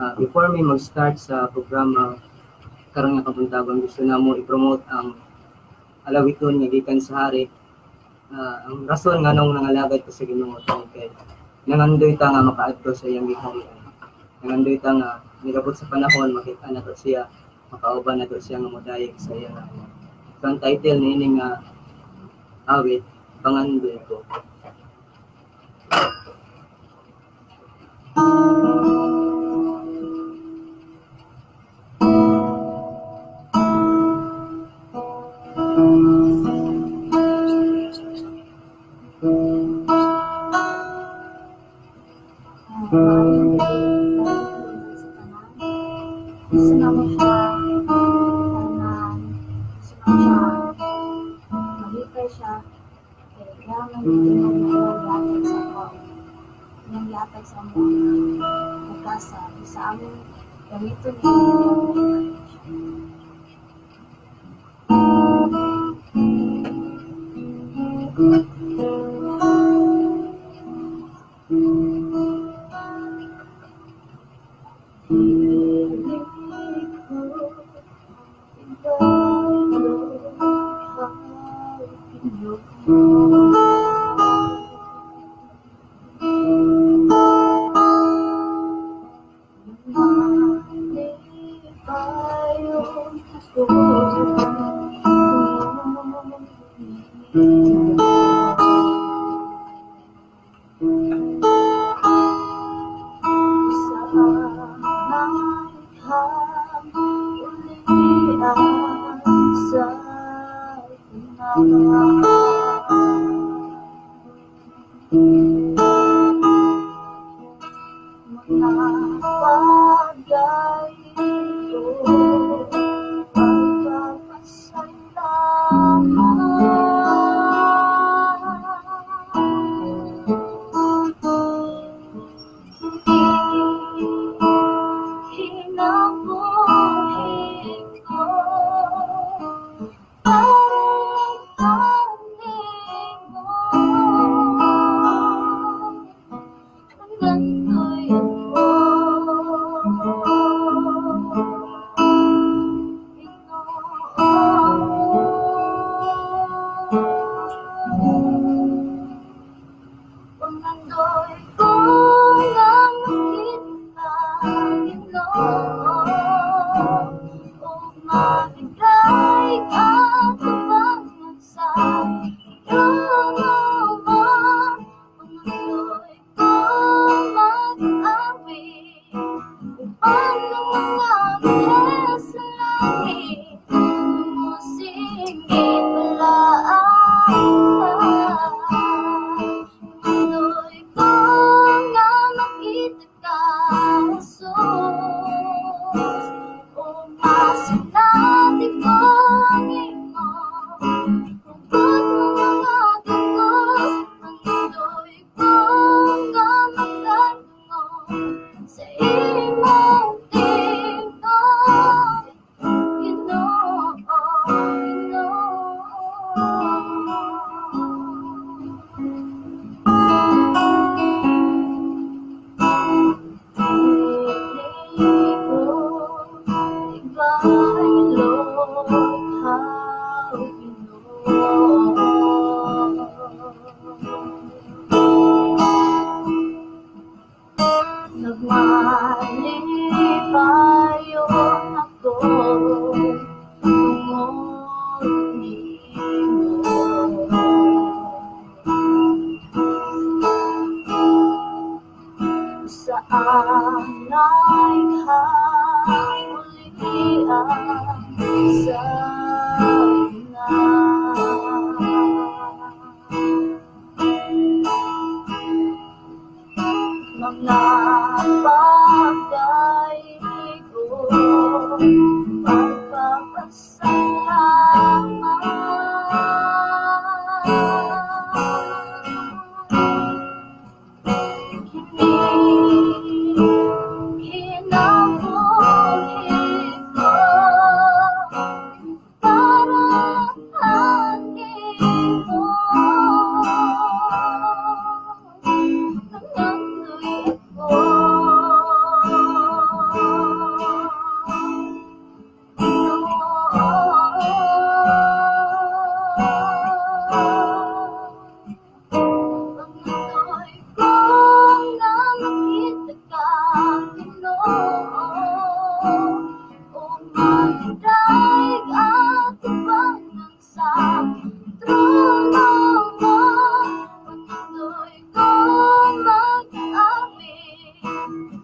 Before me mag-start sa programa karong nga kabuntagon, gusto na mo i-promote ang alawiton nga gikan sa hari. Ang rason nga nung nangalagad ko sa Ginoo kay nangandoy ta nga makaadto sa iyang giharian. Nangandoy ta nga nilabot sa panahon makita na to siya, makauban na to siya nga modayeg sa iyang. So ang title niini nga awit, Pangandoy Ko.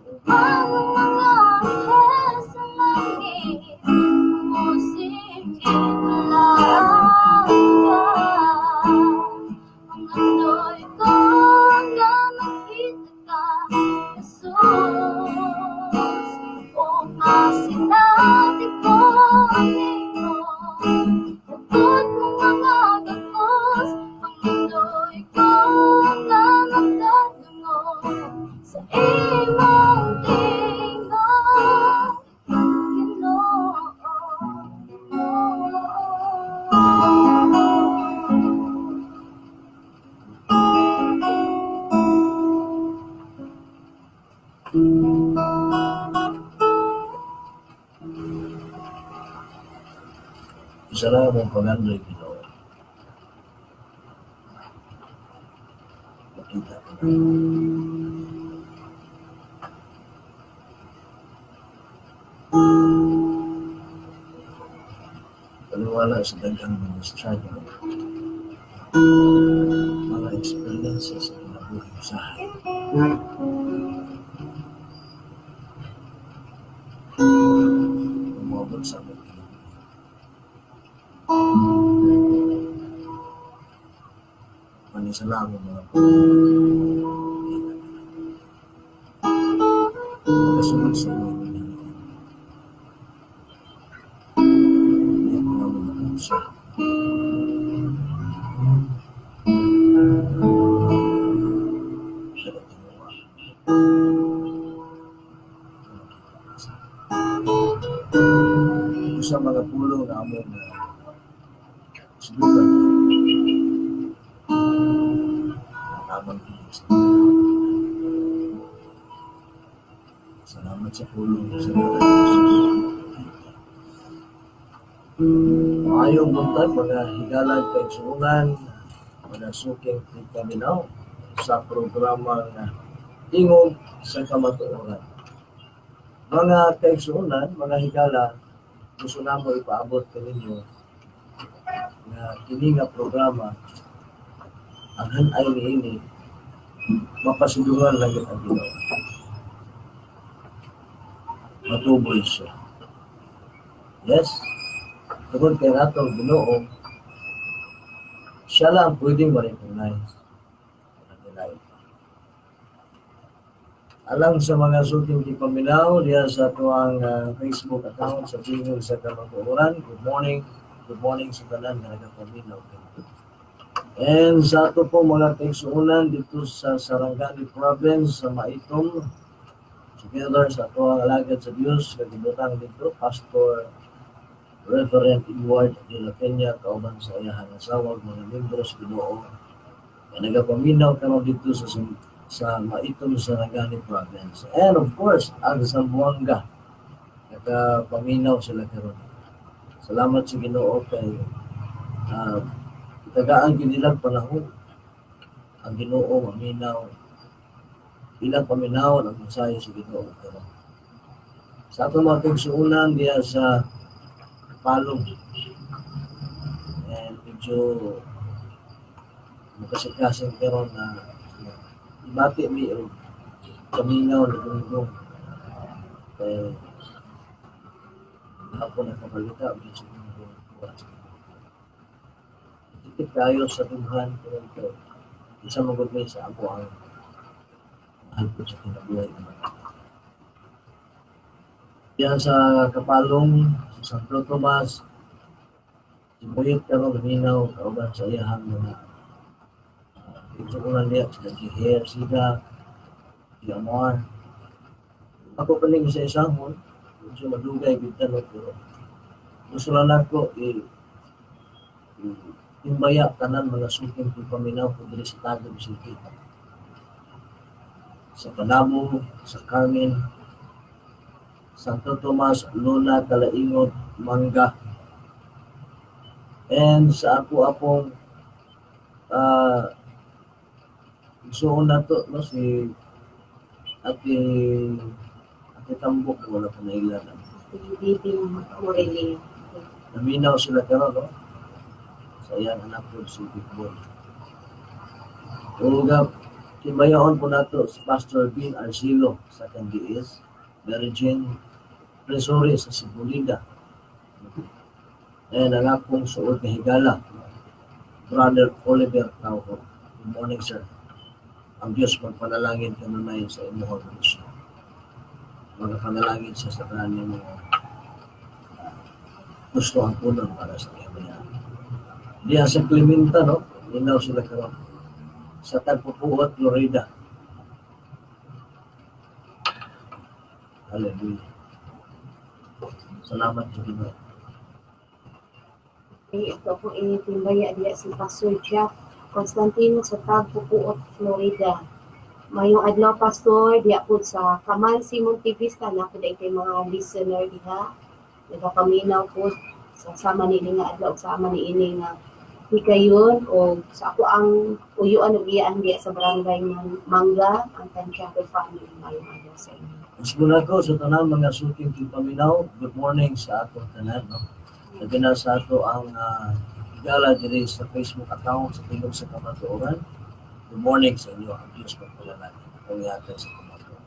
Ang mga anghel sa langit, musikin malaga. Ang ano'y ko na makita ka, Jesus. O masinati ko ang iyong bukod mong mga gagos. Ang ano'y ko na magtatungo sa imong tingog, Ginoo. Isa lang ang pangandoy, Ginoo. Makita ko na. Paniwala sa daghang mga struggle, mga experiences sa kinabuhi usahay. Umabot sa mga panisalamat mga kasunod sa mga pinagin. Hindi ko na mga pusa. Siya na tinuwa. Ito sa mga pulong na among subukan. Tamang pinis. Salamat sa pulong sa mga maayong buntag, mga higalag kaigsuunan, mga suking paminaw sa programang Tingog sa Kamatooran. Mga kaigsuunan, mga higala, gusto na mo ipaabot ka ninyo na kini nga programa ang hanay niini mapasidungan lang ang Ginoo. Matuboy siya. Yes, tungkol kay natong Ginoo, siya lang pwedeng ma-recognize. Alang sa mga suking ipaminaw diya sa tuwang Facebook account sa Tingog sa Kamatooran, good morning sa tanan na nagapaminaw. And sa ato po mga kaigsuunan dito sa Sarangani Province sa Maitom, together sa ato ang alagad sa Dios, kagibutang dito, Pastor Reverend Edward de la Peña, kauban sa iyahang asawag, mga membros Ginoo, na nagapaminaw karon dito sa Maitom sa Sarangani Province. And of course, ang Zamboanga, nagapaminaw sila karon. Salamat sa Ginoo kay tagaan kinilang panahon ang Ginoo maminaw ilang paminaw ang mensahe sa Ginoo karon. Sa ato mga kaigsuunan diya sa Palong, and medyo makasikasin karon na ibati mi o paminaw na gungong kay hapon na kabalita o sa gungong. Ikit kayo sa Tuhan pero isa magugmay sa ako ang mahal ko sa kinabuhi. Yan sa Kapalong, sa Santo Tomas, simuyot ka rin luminaw, kauban sa iyahang mga ito ko lang niya, sa Giher, Sida, Amor. Ako paling sa isang hon, medyo madugay, bitanot, pero gusto lang ako timbaya tanan mga suking paminaw ko diri sa Tagum City. Sa Panabo, sa Carmen, Santo Tomas, Luna, Kalaingot, Mangga. And sa ako-apong gusto na to, no, si Ate Tambok, wala pa nailan. Naminaw sila karon, no? Sa iyang anak ko, si Big Boy. Ugap, Timbayaon po nato si Pastor Bin Arcilo sa Candies, Mary Jane Presori sa Sibulida. And ang akong suod na higala, Brother Oliver Tauho. Good morning, sir. Ang Diyos magpanalangin kanunay sa imuhang gusto. Magpanalangin sa kanan mo gusto ang punon para sa kanya. Diya sa Clemente, no? Linaw sila karon sa Tagpupuot, Florida. Hallelujah. Salamat sa Ginoo. Ito po initimbaya diya si Pastor Jeff Constantino sa Tagpupuot, Florida. Mayong adlaw, Pastor, diya po sa Kamansi, Monte Vista, na po kay mga listener diha. Nagapaminaw po sa sama ni nga adlaw, sama ni ini nga hikayon o sa ako ang uyuan o iyang diya sa barangay ng Mangga, ang Tantiago family. Mayong adlaw sa inyo. Mas muna ko sa tanang mga suking timpaminaw, good morning sa atong tanan, no? Nagina sa ato ang gala diri sa Facebook account sa Tingog sa Kamatooran. Good morning sa inyo. Ang Diyos magpalalakin. Ang yatag sa Kamatooran.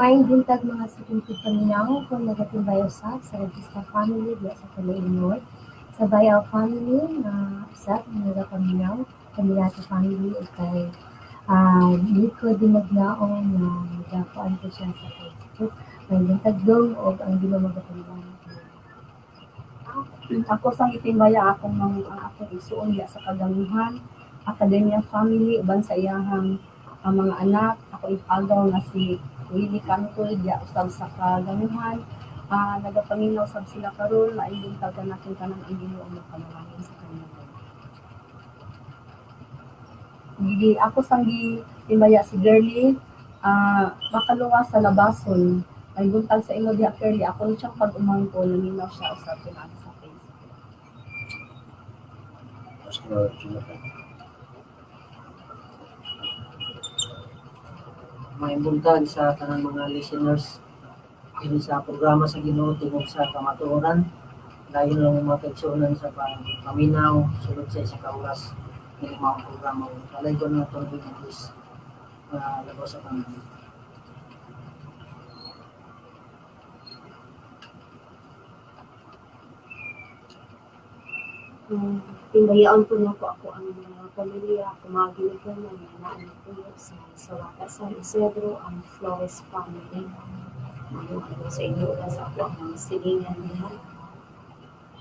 Maayong buntag mga sukintig paminaw kung nagatimbayo sa Regista Family diya sa Calais North. Sa Bayaw Family na isa na nagapaminaw, Kaminati Family o kay Nico Dinagnaon na nagapuan ko siya sa Facebook. May buntag dong o ang ginamagapaminaw. Ako sang itimbaya akong akong isuon diya sa Kagamuhan, Academia Family, uban sa iyahang mga anak. Ako ipagaw nga si Willie Canto diya usab sa Kagamuhan. Nagapaminaw sab sila karon, maayong tagan natin kanang ang Ginoo ang panalangin sa kanila. Hindi ako sang itimbaya si Girlie, makaluwas sa labason. Ay buntag sa imo diha Girlie, ako siyang pag-umangko naminaw siya usab pinagi sa Facebook. Pastor Jonathan. May buntag sa tanang mga listeners ini sa programa sa Ginoo Tingog sa Kamatooran. Layon lang yung mga kaigsunan sa paminaw, sulod sa isa ka oras ng mga programa. Kalay ko na itong English na labaw sa pamilya. Timbayaan po niya po ako ang mga pamilya, kumagiligan ng mga anak po sa Sawata, San Isidro, ang Flores family. Mayroon ako sa inyo sa ako ang mga silingan niya.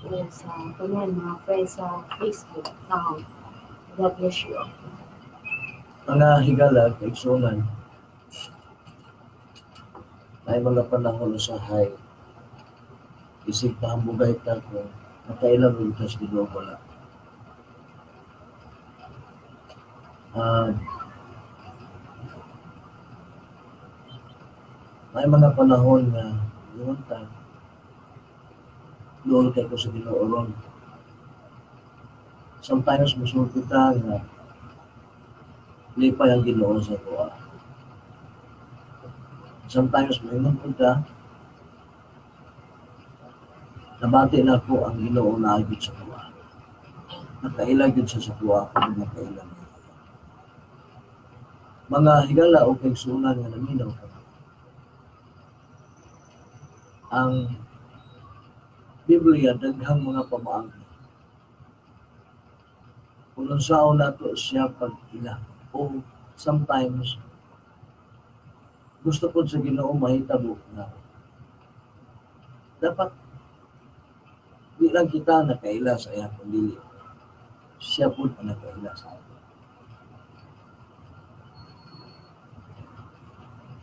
O sa kanyan, mga friends sa Facebook account. God bless you all. Mga higala, kaigsunan, ay mga panahon sa hay. Isip na hambugay ta kung makailang ulitas Ginoo wala. May mga panahon na yun ta doon kay ko sa Ginoo ron. Sometimes musulti ta nga lipay ang Ginoo sa tuwa. Sometimes maingon po ta nabati na po ang Ginoo na agad sa tuwa. Nakailag yun sa tuwa kung nakailag. Mga higala o kaigsunan nga naminaw ka. Ang Biblia daghang mga pamaagi. Kung saan nato siya pag-ina o sometimes gusto ko sa Ginoo mahitabo na dapat di lang kita nakaila sa iyang pamilya. Siya po ang nakaila sa atin.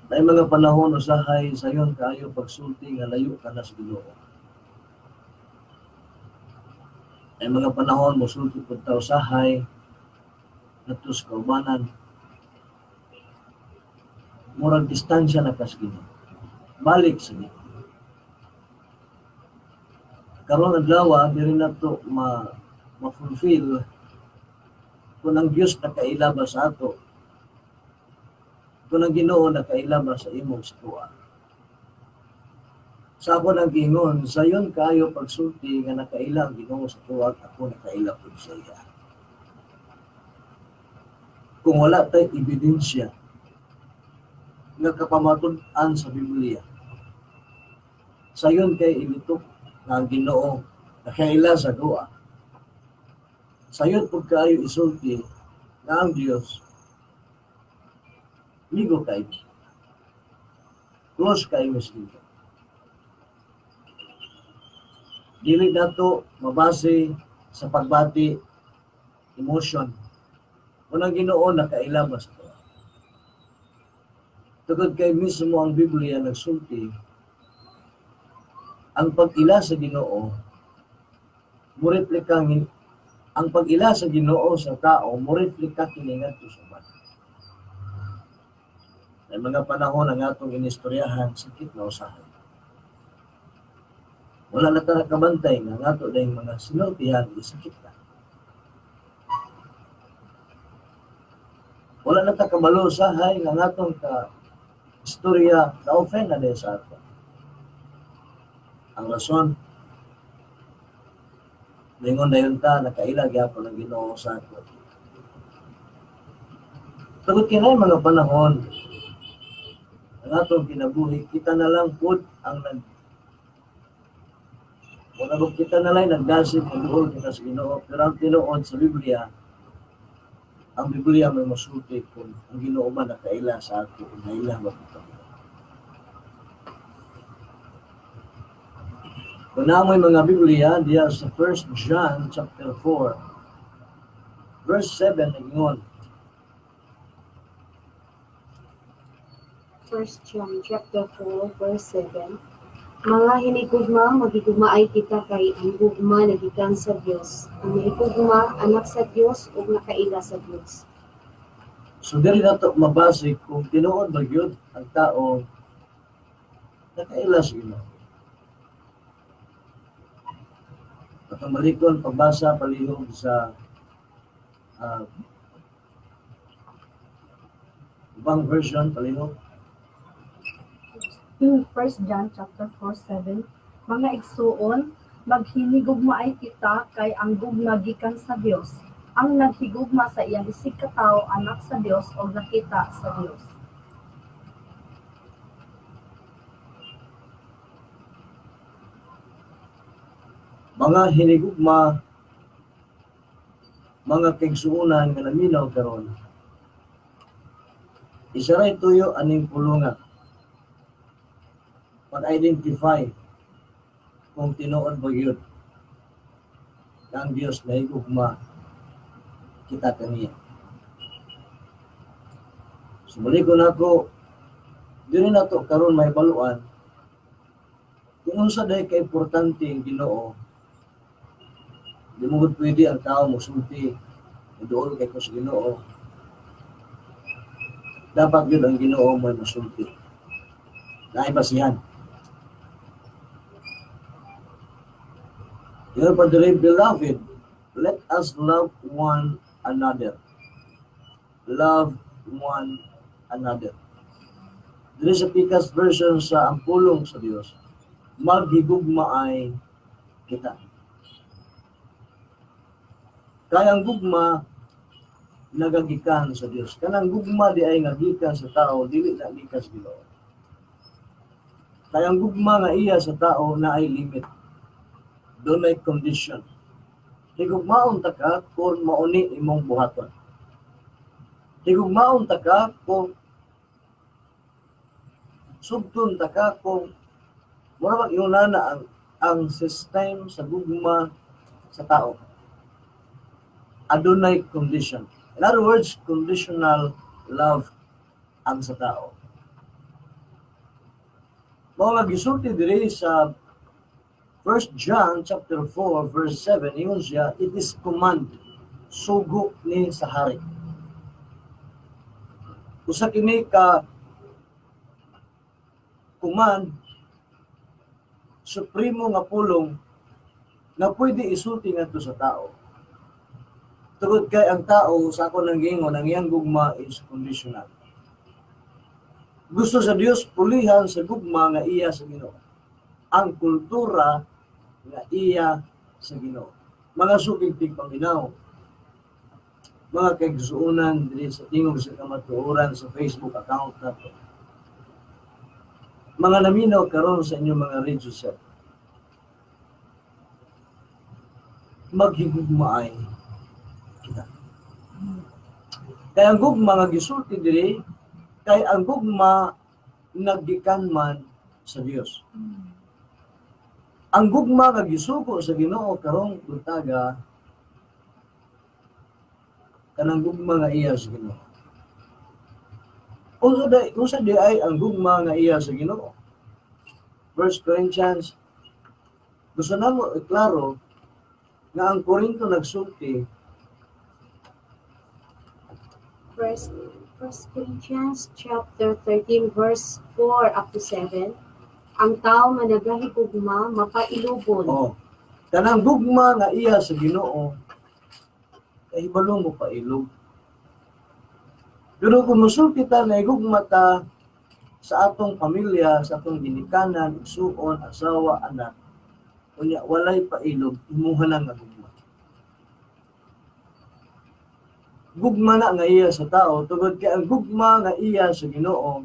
May mga panahon usahay sayon kayo pagsulti nga layo ka na sa Ginoo. May mga panahon musulti pud ta usahay ngadto sa kaubanan. Murag distansya na kas Ginoo. Balik sa Ginoo. Karon adlaw diri nato ma-fulfill kung ang Dios nakaila ba sa ato. Kung ang Ginoo nakaila ba sa imong tuwa. Sa ako nang gingon, sayon kayo pagsulti nga nakaila ang Ginoo sa tuwa, ako nakaila pud sa iya. kung wala tay ebidensya nga kapamatud-an sa Biblia. Sayon kay ilitok nga ang Ginoo nakaila sa duwa. Sayon pud kaayo isulti nga ang Dios ligo kay close kay miskin. Dili nato mabase sa pagbati emotion. Unang Ginoo nakaila ba sa duwa. Tugod kay mismo ang Biblia nagsulti ang pag-ila sa Ginoo mo-replika ang pag-ila sa Ginoo sa tao mo-replika kini ngadto sa man. May mga panahon ang atong inistoryahan sakit na usahay. Wala na ta nakabantay nga ato dayong mga sinultihan isakit na. Wala na ta kabalo usahay nga atong ka istorya na offend na din sa ato. Ang rason, lingon dayon ta, nakaila gyapon ang Ginoo sa ato. Tugod kinay mga panahon, ang atong kinabuhi, kita na lang pud ang wala ba kita na lang nagdasig ng duol kita sa Ginoo, pero ang tinuod sa Biblia, ang Biblia may masulti kung ang Ginoo man nakaila sa ato, naila ba ito. Kung namoy mga Biblia, diya sa 1 John chapter 4, verse 7, nagingon. 1 John chapter 4 verse 7. Mga hinigugma, maghigugmaay kita kay ang gugma naggikan sa Dios. Ang hinigugma, anak sa Dios ug nakaila sa Dios. So dili nato mabase kung tinuod ba gyud ang tao nakaila sa Ginoo. Atong malikon pagbasa palihog sa ibang version palihog. In 1 John chapter 4:7, mga igsuon, maghinigugmaay kita kay ang gugma gikan sa Dios. Ang naghigugma sa iyang isig ka tawo anak sa Dios o nakita sa Dios. Mga hinigugma, mga kigsuunan nga naminaw karon. Isa ray tuyo aning pulungan. Pag-identify kung tinuod ba yun ang Dios nahigugma kita kaniya. Sumuli ko na ko, dili na to karon may baluan kung unsa dahi ka-importante ang Ginoo. Di mo pwede ang tao musulti doon kay ko sa Ginoo. Dapat yun ang Ginoo mo musulti. Naibasihan. Therefore, beloved, let us love one another. Love one another. Dili sa pikas version sa Ang Pulong sa Dios, maghigugmaay kita. Kaya ang gugma nagagikan sa Dios. Kanang gugma di ay nagikan sa tao, dili na gikan sa Ginoo. Kaya ang gugma nga iya sa tao na ay limit. Doon ay condition. Higugmaon ta ka kung mauni imong buhaton. Higugmaon ta ka kung sugton ta ka kung mura mag-iunana ang system sa gugma sa tao. Adunay condition. In other words, conditional love ang sa tao. Mga gisulti diri sa 1 John chapter 4 verse 7, ingon siya, it is command, sugo ni sa hari. Usa kini ka command, supremo nga pulong na pwede isulti ngadto sa tao. Tungod kay ang tao sa ako nang gingon ang iyang gugma is conditional. Gusto sa Dios pulihan sa gugma nga iya sa Ginoo. Ang kultura nga iya sa Ginoo. Mga sugig tigpaminaw. mga kaigsuunan diri sa Tingog sa Kamatooran sa Facebook account nato. Mga naminaw karon sa inyong mga radio set. Maghigugmaay kita. Kay ang gugma nga gisulti diri kay ang gugma naggikan man sa Dios. Ang gugma nga gisugo sa Ginoo karong buntaga kanang gugma nga iya sa Ginoo. Kung sa di ay ang gugma nga iya sa Ginoo. 1 Corinthians, gusto na mo iklaro nga ang Korinto nagsulti First Corinthians chapter 13 verse 4 up to 7. Ang tao nga nagahigugma mapailubon. oh, kanang gugma nga iya sa Ginoo kay hibalo mo pailog. Pero kung musulti ta na igugma ta sa atong pamilya, sa atong ginikanan, igsuon, asawa, anak, kunya walay pailog, imuha na nga gugma. Gugma na nga iya sa tao, tungod kay ang gugma nga iya sa Ginoo,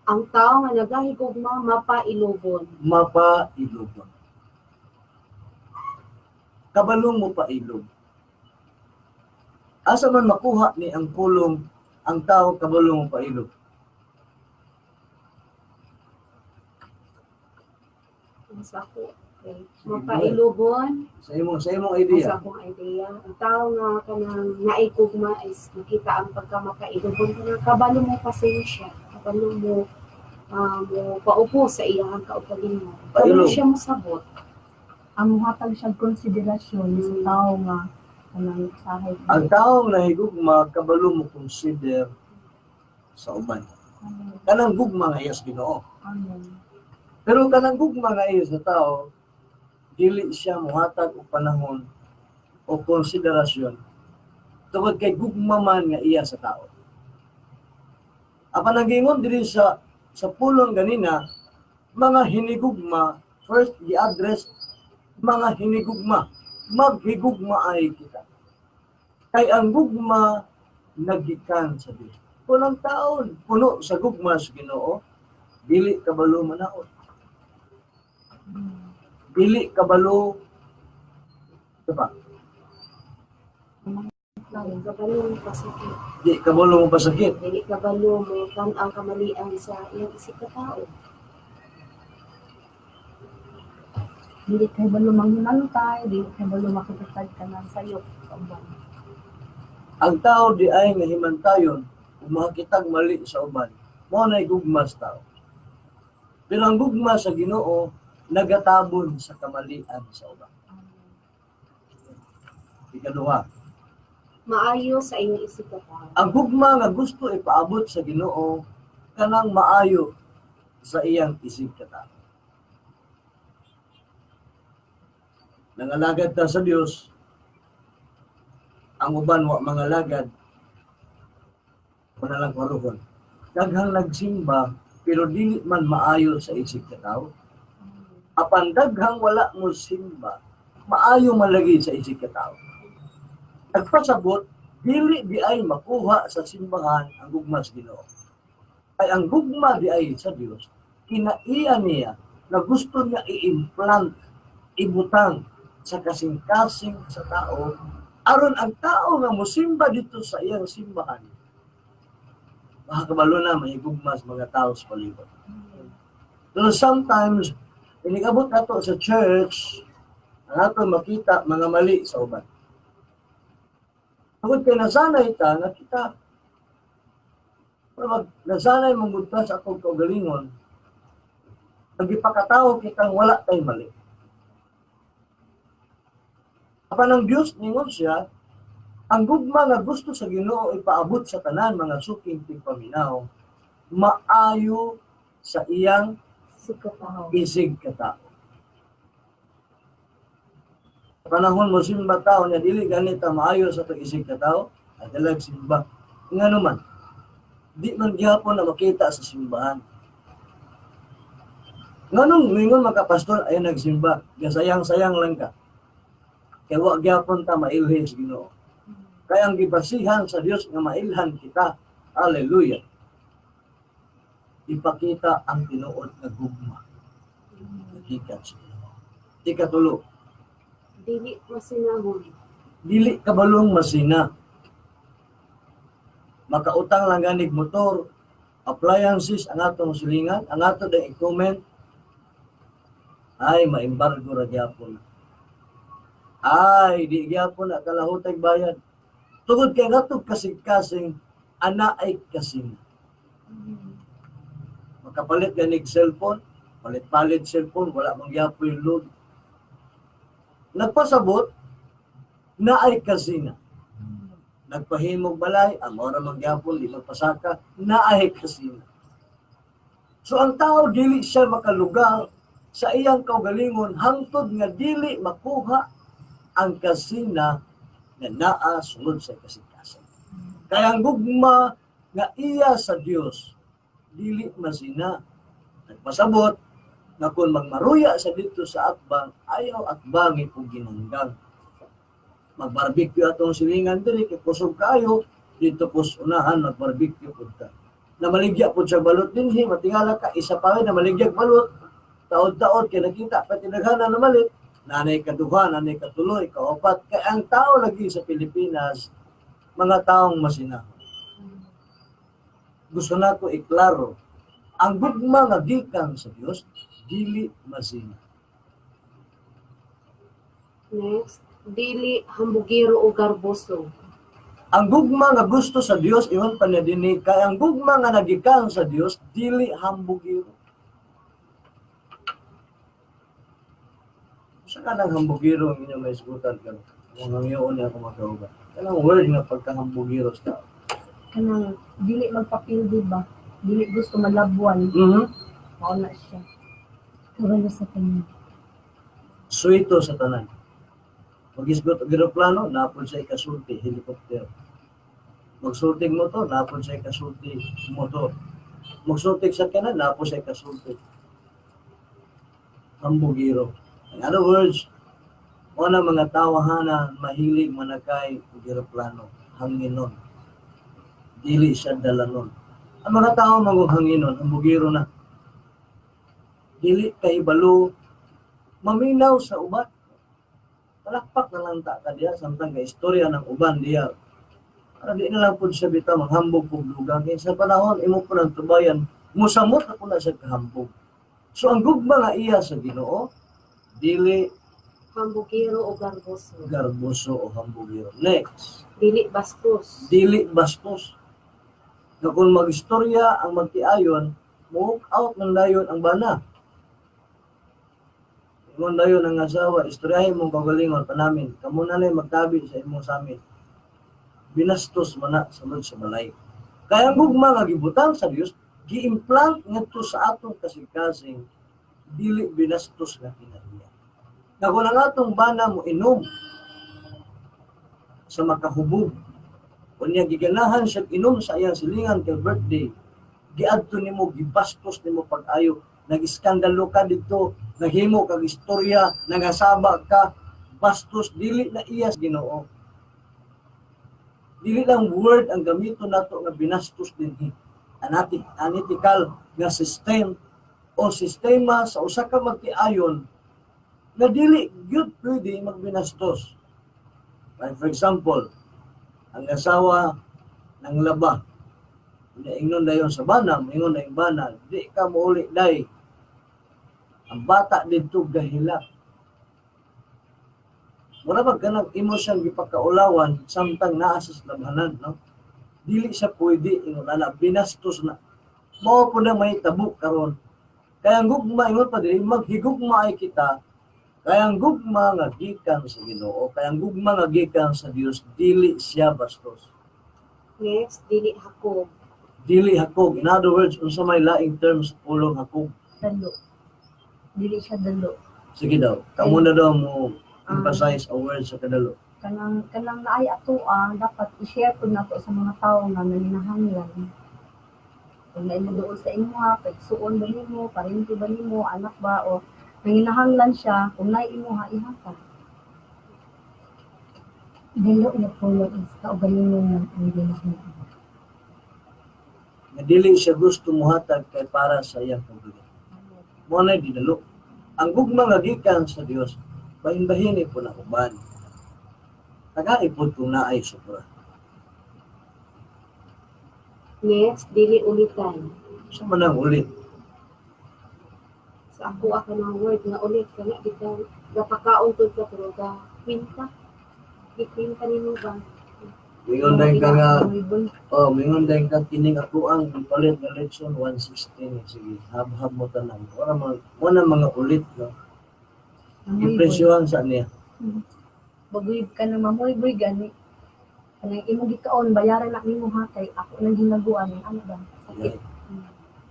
Ang tao nga nagahigugma mapailubon. mapailogon. Kabalong mo pailog. Asa man makuha ni ang pulong ang tao kabalong mo pailog. Sa ako. Okay. Mapailubon. Sa imong Sa idea. akong idea. Ang tao nga kanang naigugma is nakita ang pagkamakailubon. Kanang kabalo mo pasensya. Kabalo mo mo paupo sa iyang kaugalingon. Kabalo Pailog. siya mosabot. Ang muhatag siyang konsiderasyon sa tao nga kanang sahay. Ang taong nahigugma kabalo mo consider sa uban. Kanang gugma nga iya sa Ginoo. Amen. Pero kanang gugma nga iya sa tao, dili siya muhatag og panahon o konsiderasyon tungod kay gugma man nga iya sa tao. Apan ang gingon diri sa pulong ganina, mga hinigugma, first i-address mga hinigugma, maghigugmaay kita. Kay ang gugma naggikan sa Dios. Kung ang taon puno sa gugma sa Ginoo, dili kabalo manaon. Dili kabalo diba? Kabalo mo pasakit. Di kabalo mo pasakit. Dili kabalo mo kan ang kamalian sa iyang isip ka tao. Dili kay balo manghinantay, dili kay balo makitagtag ka na sayo. Ang tao di ay nga himantayon kung makakitag mali sa uban. Mao nay gugma sa tao. Pero ang gugma sa Ginoo nagatabon sa kamalian sa uban. Ikaduha, Maayo sa iyong isip ka tao. ang gugma nga gusto ipaabot sa Ginoo kanang maayo sa iyang isig kata. Nangalagad ta sa Dios, ang uban wa mangalagad, wala lang karuhon. Daghang nagsimba, pero dili man maayo sa isig katao. Apan daghang wala mo simba, maayo man lagi sa isig katao. Nagpasabot, dili di ay makuha sa simbahan ang gugma sa Ginoo. Ay ang gugma di ay sa Dios, kinaiya niya na gusto niya i-implant, ibutang sa kasing-kasing sa tao, aron ang tao nga mosimba dito sa iyang simbahan, makakabalo na mahigugma sa mga tao sa palibot. So sometimes, inigabot nato sa church, ang ato makita mga mali sa uban. Tungod kay nasanay ta, nakita, nasanay mong sa akong kaugalingon, nagipakatao kitang wala tay mali. Apan ang Dios ningon siya, ang gugma nga gusto sa Ginoo ipaabot sa tanan mga suking tigpaminaw, maayo sa iyang Isip ka tao. isig katao. Sa panahon mo simba tao niya dili ganita maayo sa itong isig katao, adalag simba. Nga naman, di man gihapon na makita sa simbahan. Nga nung mingon makapastor ay nagsimba, sayang-sayang lang ka. Kaya wa gyapon ta mailhin sa Ginoo. Kaya ang gibasihan sa Dios nga mailhan kita. Hallelujah. Ipakita ang tinuod nga gugma. Gikan sa Ginoo. Ikatulo, Dili masinahon. dili kabalong masina. Makautang lang ganig motor, appliances ang atong silingan, ang ato da i-comment ay maimbargo ra gyapon. Ay di gyapon na kalahutay bayad. Tungod kay natog kasing-kasing ana ay kasing. Makapalit ganig cellphone, palit-palit cellphone, wala mang gyapon yung load. Nagpasabot na ay kasina. Nagpahimog balay, amo ra magyapon di magpasaka, na ay kasina. So ang tao dili siya makalugar sa iyang kaugalingon hangtod nga dili makuha ang kasina nga naa sulod sa kasing-kasing. Kaya ang gugma nga iya sa Dios dili masina. Nagpasabot nga kung magmaruya sa dito sa akbang, ayaw akbangin o ginanggang. Mag-barbecue atong silingan diri kay kusog kayo, dito pos unahan mag-barbecue pud ka. Na maligya pud sa balot dinhi, matingala ka isa pa na maligyag balot. Taod-taod kay nakita pati daghana na malit. Nanay kaduha, nanay katuloy, kaupat. Kay ang tao lagi sa Pilipinas, mga taong masina. Gusto na ko iklaro, ang gugma nga gikan sa Dios dili masina. Next, dili hambugiro o garboso. Ang gugma nga gusto sa Dios iyon pa niya dinhi, kay ang gugma nga nagikan sa Dios dili hambugiro. Sa kanang hambugiro ang inyong may isgutan ka. Kung nangiyon niya ako makauga. Kanang word nga pagkahambugiro sa tao. Kanang dili magpapildi ba? Dili gusto malabwan. Mao na siya. Kabalo sa kanya. Suito sa tanan. Mag-isgot og eroplano, napon sa ikasulti, helicopter. Magsulting motor, napon sa ikasulti, motor. Magsulting sa kanan, napon sa ikasulti. Hambugiro. In other words, una mga tawahana mahilig manakay og eroplano, hanginon. Dili siya dalanon. Ang mga tao hanginon, hambugiro na. Dili kay balo maminaw sa uban. Palakpak na lang ta diya samtang ka istorya ng uban diya. Para di na lang po siya bitaw manghambog pug lugar. Kaya sa panahon imo po ng tubayan, musamot na po na siya kahambog. So ang gugma nga iya sa Ginoo, dili Hambugiro o garboso. garboso o hambugiro. Next, Dili bastos. dili bastos. Na kung mag-istorya ang magtiayon, move out ng dayon ang bana. Ingon dayon ang asawa, istoryahin mong kagalingon pa namin. Kamo na lang magtabi sa imong samin. Binastos man na sulod sa balay. Kaya ang gugma nga gibutang sa Dios, gi-implant ngadto sa atong kasing-kasing, dili binastos nga kinariya. Na kung ang atong bana mo inom sa makahubog, kunya giganahan siya inom sa iyang silingan kay birthday, giadto nimo, gibastos nimo pag-ayo, nag-iskandalo ka dito, naghimo kag istorya, nangasaba ka, bastos, dili na iya sa Ginoo. Dili lang word ang gamito nato nga binastos dinhi. Analytical nga system o sistema sa usa ka magtiayon na dili gyud pwede magbinastos. Like for example, ang asawa ng laba, ingon dayon sa bana, ingon na yung bana, di ka mauli day. Ang bata dito gahilak. Mura ba ganang imo siyang gipakaulawan samtang naa sa labanan, no? Dili siya pwede ingon na binastos na. Mao po na may tabo karon. Kaya ang gugma ingon pa diri maghigugmaay kita. Kaya ang gugma nga gikan sa Ginoo, kaya ang gugma nga gikan sa Dios, dili siya bastos. Next, dili hakog. Dili hakog. In other words, unsa may laing terms pulong hakog. Dalo. Dili siya dalo. Sige daw, kamo na daw mo emphasize a word sa kadalo. Kanang naay ato dapat i-share po nato sa mga tao nga naninahanglan. Kung naimo doon sa imo pagsuon ba nimo, parinti ba nimo, anak ba o nanginahanglan siya, kung naay imo ihatag. Dalo na po yung kaugalingon ng ang Dios mo. Nga dili siya gusto muhatag kay para sa iyang kaugalingon. Mo na didalo. Ang gugma nga gikan sa Dios, bahin-bahini po na uban. Tagaipod kung naay sobra. Next, dili ulitan. Sa manang ulit. Sa ako ng word nga ulit kana bitaw gapakaon tud ka pero ga kwinta. Gikwinta nimo ba? Mingon dahil ka nga, mingon dahil ka kining ako ang palit na lesson 116. Sige, hab-hab mo tanang. Wala mga ulit. No? Impresyon sa niya. Bagoy ka na mamoy-boy gani. Kanang imong gikaon bayaran na nimo ha kay ako nang ginaguan ano ba? Sakit.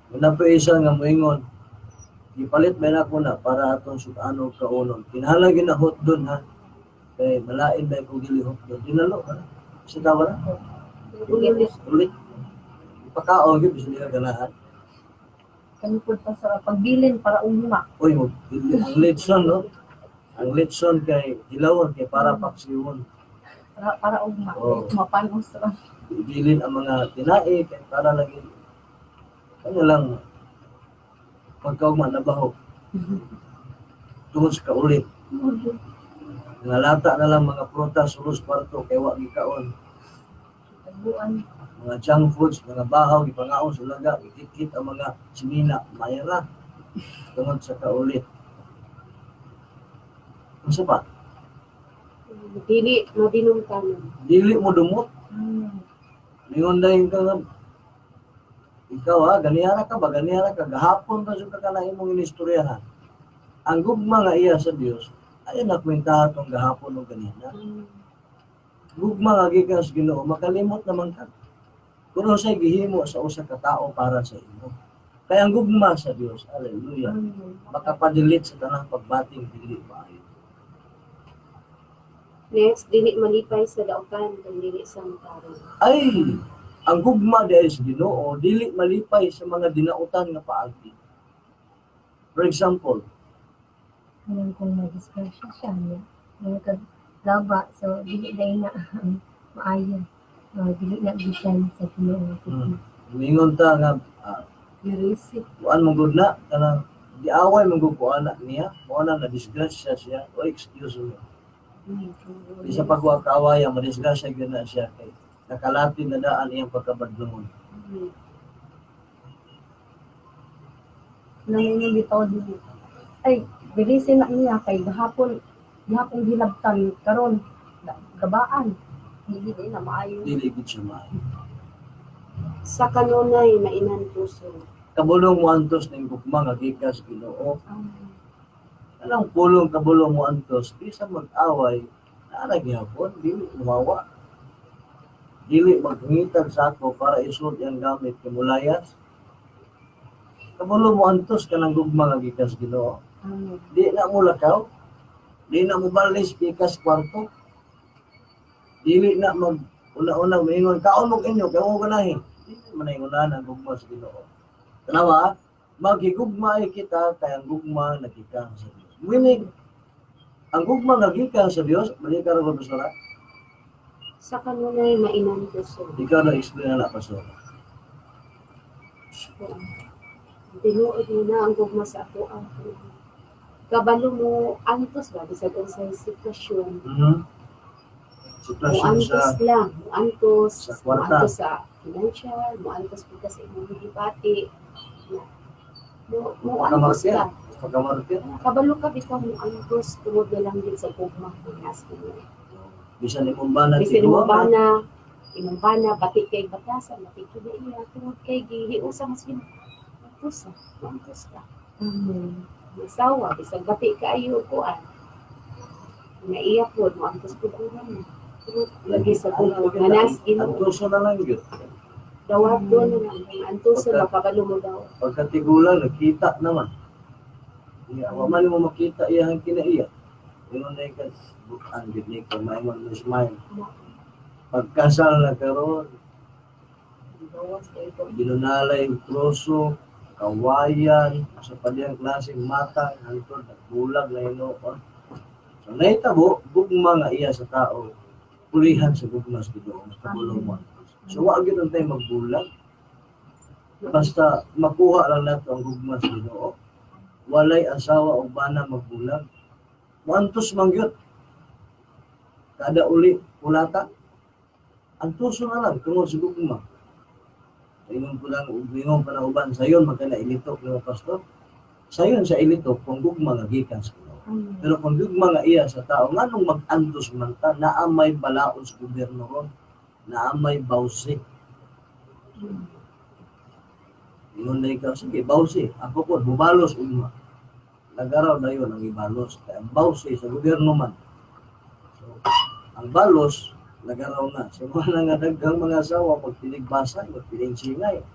Muna pa isa nga moingon. Ipalit ba na ko na para atong sukano kaunon. Kinahanglan ginahot doon ha. Kay malain ba kung dili hot doon. Dinalo ka na. Sa tawa na. Ulit. Ipakaon yun. Bisa nila ganahan. Kanipod pa sa pagbilin para umuma. Uy, ang letson no. Ang letson kay hilawon kay para paksiyon. Para umuma. Oo. Mapanos ra. Ibilin ang mga tinai kay para lagi kanya lang pagkaugma na baho. Tungod sa kaulit. Nga lata na lang mga prutas, ulos kwarto, kay wa gikaon. Taguan. Mga junk foods, mga bahaw, ipangaon sa laga, ikikit ang mga simina, mayara. Tungod sa kaulit. Ano sa pa? Dili madinumtanon. Dili mo dumot. Lingon dahil ka nga, ikaw ha, ganihara ka ba? Ganihara ka. Gahapon ka sa ka na imong inistoryahan. Ang gugma nga iya sa Dios, ayun na kwentahan tong gahapon o ganina. Gugma nga gikan sa Ginoo, makalimot naman ka. Kung sa'y gihimo sa usa ka tao para sa imo. Kaya ang gugma sa Dios, hallelujah, makapadilit sa tanang pagbating dili maayo. Next, dili malipay sa dautan kang dili sa mutaron. Ay, ang gugma dahil sa Ginoo, dili malipay sa mga dinautan nga paagi. For example, Ngayon kung mag-discussion siya niya, mga kaglaba, so dili dahil na maayo. Dili na gikan sa Ginoo. mingon ta nga, Girisik. kuan mo gud na, kanang giaway mo gud ko anak niya, mo na disgrasya siya, o excuse me. Di sa pagwa kaaway, madisgrasya gyud na siya kay nakalatin na daan iyang pagkabadlungon. Nangyayang bitaw din. Ay, bilisin na niya kay gahapon gilabtan karon gabaan. Hindi din na maayo. Dili gid siya maayo. Sa kanunay mainan puso. Kabulong mo antos ning gugma nga gikas Ginoo. Anong pulong kabulong mo antos, di sa mag-away, naara gihapon, dili umawa. Dili maghingitag sa ako para isod yang gamit kimulayas. Kabulong mo antos ka ng gugma nga gikas Ginoo. Di na mo lakaw, di na mo balis gikas kwarto. Dili na mag una-una moingon kaon mo inyo kay mo ganahin. Dili man ay una ang gugma sa Ginoo. Tanawa, maghigugmaay kita kay ang gugma naggikan sa Dios. Meaning, ang gugma naggikan sa Dios, mali ka rin ba, Pastora? Sa kanunay mainan puso. Ikaw na explain na, Pastora. Tinuod mo na ang gugma sa ako ang kabalo mo antos ba bisag unsay sitwasyon. Mo Sitwasyon sa antos lang, mo antos sa mo kwarta. antos sa financial, mo antos pud sa imong gibati. Mo antos pagkamartir. ka. Pagkamartir. Kabalo ka bitaw mo antos tungod na lang din sa gugma nas mo. Bisan imong bana Bisan tinuwa. imong bana pati kay batasan, pati kay iya tungod kay gihiusa mo sino. Antos ka. Masawa, bisag bati kaayo kuan. Naiya po, mo antos po kuhan. Lagi sa kung manas Ang Ginoo. tuso na lang yun. Dawat doon na lang. Antos na makabalo mo daw. Pagkatigulan, nakita naman. Iya, wa man mo makita iyang kinaiya. Yun na yung bukan, gini ko, may mo smile. Pagkasal na karon, Dawas kayo po. binunalay yung kroso, kawayan, sa padiyang klaseng matang, hantod, nagbulag na inoon. So, naitabo, gugma nga iya sa tao, pulihan sa gugma sa Ginoo mas pagulong mo antos. So wa gyud ang tayo magbulag. Basta makuha lang nato ang gugma sa Ginoo. Walay asawa o bana magbulag. Muantos man gyud. Kada uli ulata. Antos na lang tungod sa gugma. Ingon ko lang, ingon pa na uban sayon magkana ilitok ng pastor. Sayon sa ilitok kung gugma nga gikan sa Ginoo. Pero kung gugma nga iya sa tao, nganong mag-antos man ta, naamay balaod sa gobyerno ron, naamay bawsi. Ingon na ikaw, sige, bawsi. Ako po, bubalos ugma. Nagaraw na yun ang ibalos. Kaya ang bawsi sa gobyerno man. So, ang balos, nagaraw na. So, mga nga daghang mga asawa, magpiligbasay, magpilingsingay.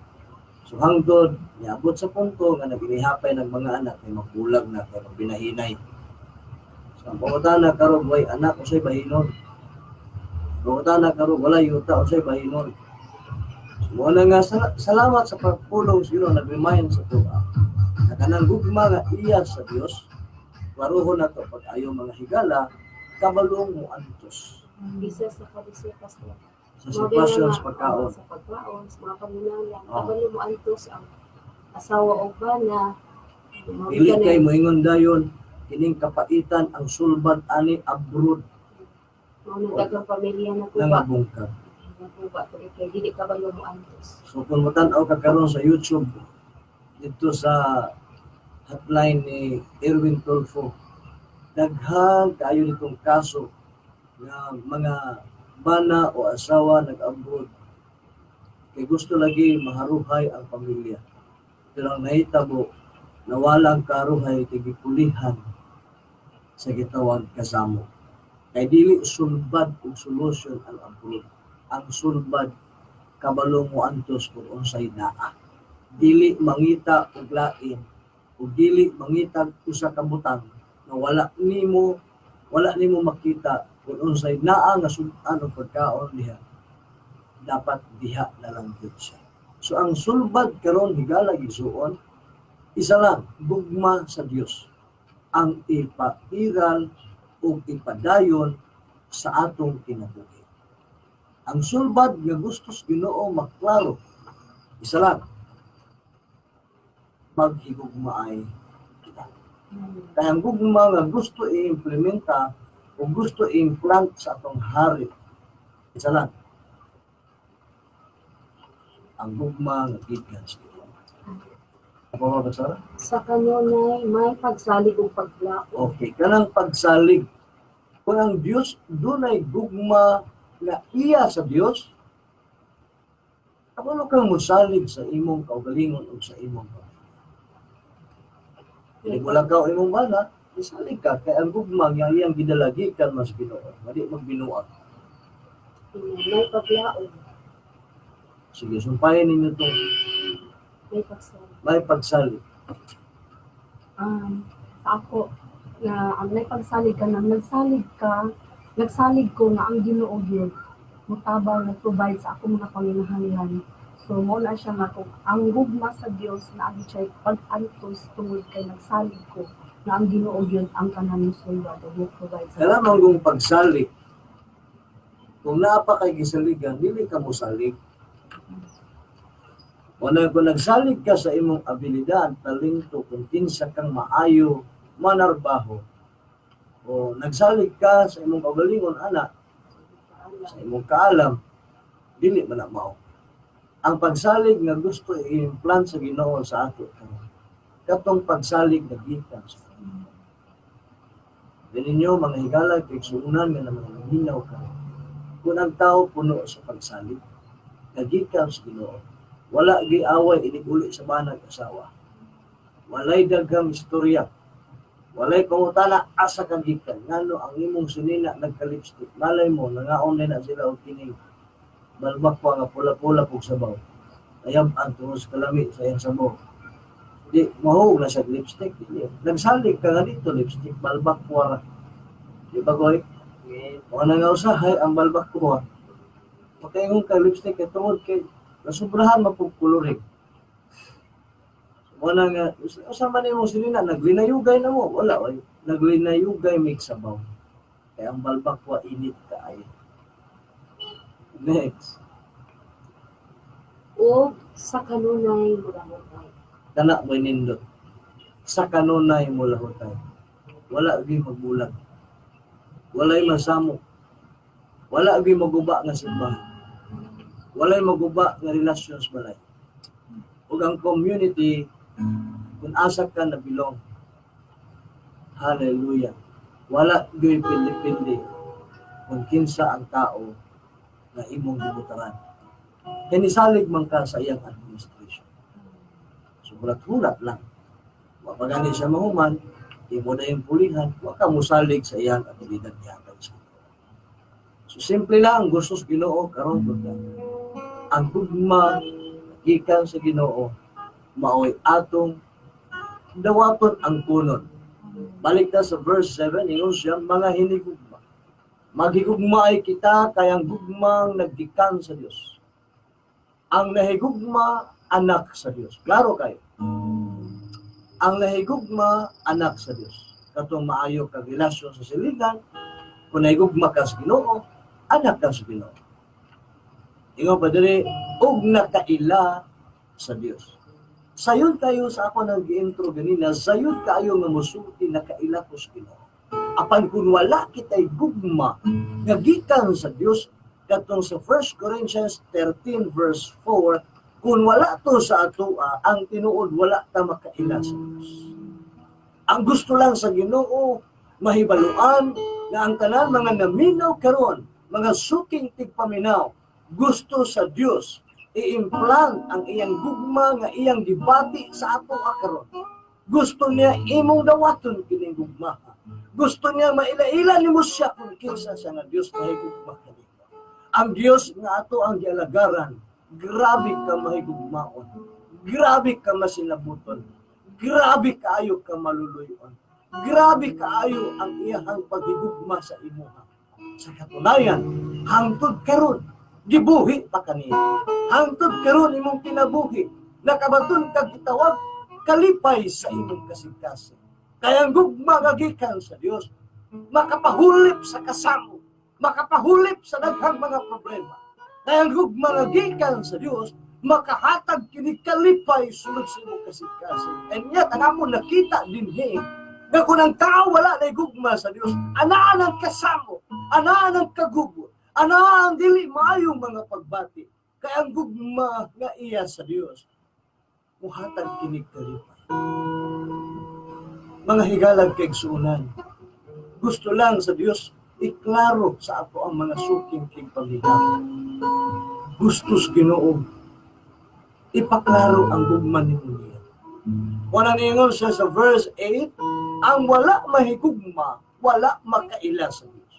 So, hangtod, niabot sa punto nga naginihapay ng mga anak, ay magbulag na, kaya magbinahinay. So, ang pangutana karon way anak usay bahinon. Pangutana karon wala yuta usay bahinon. So, wala nga salamat sa pagpulong sino nag-remind sa tuwa. Na kanang gugma nga iya sa Dios, klaruhon na to pag ayaw mga higala, kabalong mo antos. Bisa sa kabisi pastor. Sa sitwasyon sa pagkaon. Sa pagkaon, sa mga paminangan. Oh. Kabalo mo antos ang asawa o bana. Dili kay moingon dayon kining kapaitan ang sulbad ani abroad Mga dagang pamilya na po nga ba? bungkag. Nakuha ko kay dili kabalo mo antos. So kung matan-aw ka karon sa YouTube dito sa hotline ni Erwin Tulfo, daghang kaayo nitong kaso nga mga bana o asawa nag-abroad kay gusto lagi maharuhay ang pamilya. Pero ang nahitabo na walang karuhay kay gipulihan sa gitawag kasamo. Kay dili sulbad ug solusyon ang abroad. Ang sulbad kabalo mo antos kung unsay naa. Dili mangita og lain ug dili mangita usa ka butang na wala nimo makita kung unsay naa nga sudan o pagkaon diha. Dapat diha na lang gyud siya. So ang sulbad karon higala gisuon isa lang, gugma sa Dios. Ang ipairal o ipadayon sa atong kinabuhi. Ang sulbad nga gustos Ginoo maklaro, isa lang, maghigugmaay kita. Kaya ang gugma nga gusto i-implementa o gusto i-implant sa atong hari, isa lang, ang gugma nga gikan sa Ginoo. Ako ba Sara? Sa kanunay may pagsalig ug paglaom. Okay, kanang pagsalig. Kung ang Dios dunay gugma nga iya sa Dios, ako kang musalig sa imong kaugalingon o sa imong pamilya. Hindi mo lang ka o imong bana, isalig ka. Kaya ang gugma nga iyang gidalagikan mas Ginoo. Mali magbinuang. May paglaom. Sige, sumpayan ninyo itong May pagsalig. may pagsalig. Sa ako, na ang nagpagsalig ka na, nagsalig ko nga ang Ginoo gyud mutabang nag-provide sa ako mga panginahangan. So, mo na siya nga kung ang gugma sa Dios na agi siya pag-antos tungod kay nagsalig ko na ang Ginoo gyud ang kanang sulbad o mo-provide sa Kailangan kong pagsalig. Kung naapa kay gisaligan, dili ka mo salig. Kung nagsalig ka sa imong abilidad, talento, kung kinsa kang maayo, manarbaho, o nagsalig ka sa imong kaugalingon, anak, sa imong kaalam, dili man na mao. Ang pagsalig nga gusto i-implant sa Ginoo sa ato, katong pagsalig na gikan sa Ginoo. Ninyo, mga higala, kay suunan nga naman hinaw ka. Kung ang tao puno sa pagsalig, nagikan sa Ginoo, wala giaway inig-uli sa banag asawa. Walay daghang istorya. Walay pangutana asa kang gikan. Ngano ang imong sinina nagka-lipstick. Malay mo nangaon na sila og kining balbakwa nga pula-pula pug sabaw. Ayam ang tungos kalami sa iyang sabaw. Di mahug na sa lipstick. Nagsalig ka nga dito lipstick balbakwa. Di ba koy? Mo nga usahay ang balbakwa. Pagkaingon ka lipstick kay tungod kay nasubrahan mapugkulurig. Wala nga, usa man imong sinina, naglinayugay na mo. Wala, naglinayugay may sabaw. Kaya ang balbakwa init kaayo. Next. O sa kanunay mulahutay. Kana mo nindot. Sa kanunay mulahutay. Wala gi magbulag. Walay masamok. Wala gi maguba nga simbahan. Walay maguba nga relasyon sa balay. Ug ang community kung asa ka na belong. Hallelujah. Wala gi pindi-pindi kung kinsa ang tao na imong gibutaran. Kinisalig man ka sa iyang administration. So hulat-hulat lang. Wa pa gani siya mahuman, imo na yung pulihan, wa ka musalig sa iyang abilidad niya. So simple lang, gusto sa Ginoo karon pud ang gugma gikan sa Ginoo maoy atong dawaton ang kunon. Balik ta sa verse 7, ingon siya mga hinigugma. Maghigugmaay kita kay ang gugmang naggikan sa Dios. Ang nahigugma anak sa Dios. Klaro kayo. Ang nahigugma anak sa Dios. Katong maayo kag relasyon sa silingan, kung nahigugma ka sa Ginoo, anak ka sa Ginoo. Ingon pa diri, og nakaila sa Dios. Sayon kayo sa ako nang gi-intro ganina, sayon kayo nga mosulti nakaila ko sa Ginoo. Apan kung wala kitay gugma nga gikan sa Dios, katong sa 1 Corinthians 13 verse 4, kung wala to sa atoa, ang tinuod wala ta makaila sa Dios. Ang gusto lang sa Ginoo mahibaluan nga ang tanan mga naminaw karon, mga suking tigpaminaw, gusto sa Dios i-implant ang iyang gugma nga iyang gibati sa ato karon. Gusto niya imong dawaton kining gugma. Gusto niya maila-ila nimo siya kung kinsa siya nga Dios mahigugma kanimo. Ang Dios nga ato ang gialagaran, grabe ka mahigugmaon. Grabe ka masinabuton. Grabe kaayo ka maluluyon. Grabe kaayo ang iyang paghigugma sa imuha. Sa katunayan, hangtod karon gibuhi pa kaniya. Hangtod karon imong kinabuhi, nakabaton kag gitawag kalipay sa imong kasigkasig. Kaya ang gugma nga gikan sa Dios, makapahulip sa kasamo, makapahulip sa daghang mga problema. Kaya ang gugma nga gikan sa Dios, makahatag kini kalipay sulod sa imong kasigkasig. And yet, ang amon nakita dinhi, nga kung ang tao wala na gugma sa Dios, anaan ang kasamo, anaan ang kagugot, anaan ang dili maayong mga pagbati. Kaya ang gugma nga iya sa Dios, muhatag kini kalipay. Mga higalag kay igsuunan, gusto lang sa Dios iklaro sa ato ang mga suking tigpamigaw. Gusto sa Ginoo ipaklaro ang gugma niya. Wala ningon siya sa verse 8, ang wala mahigugma, wala makaila sa Dios.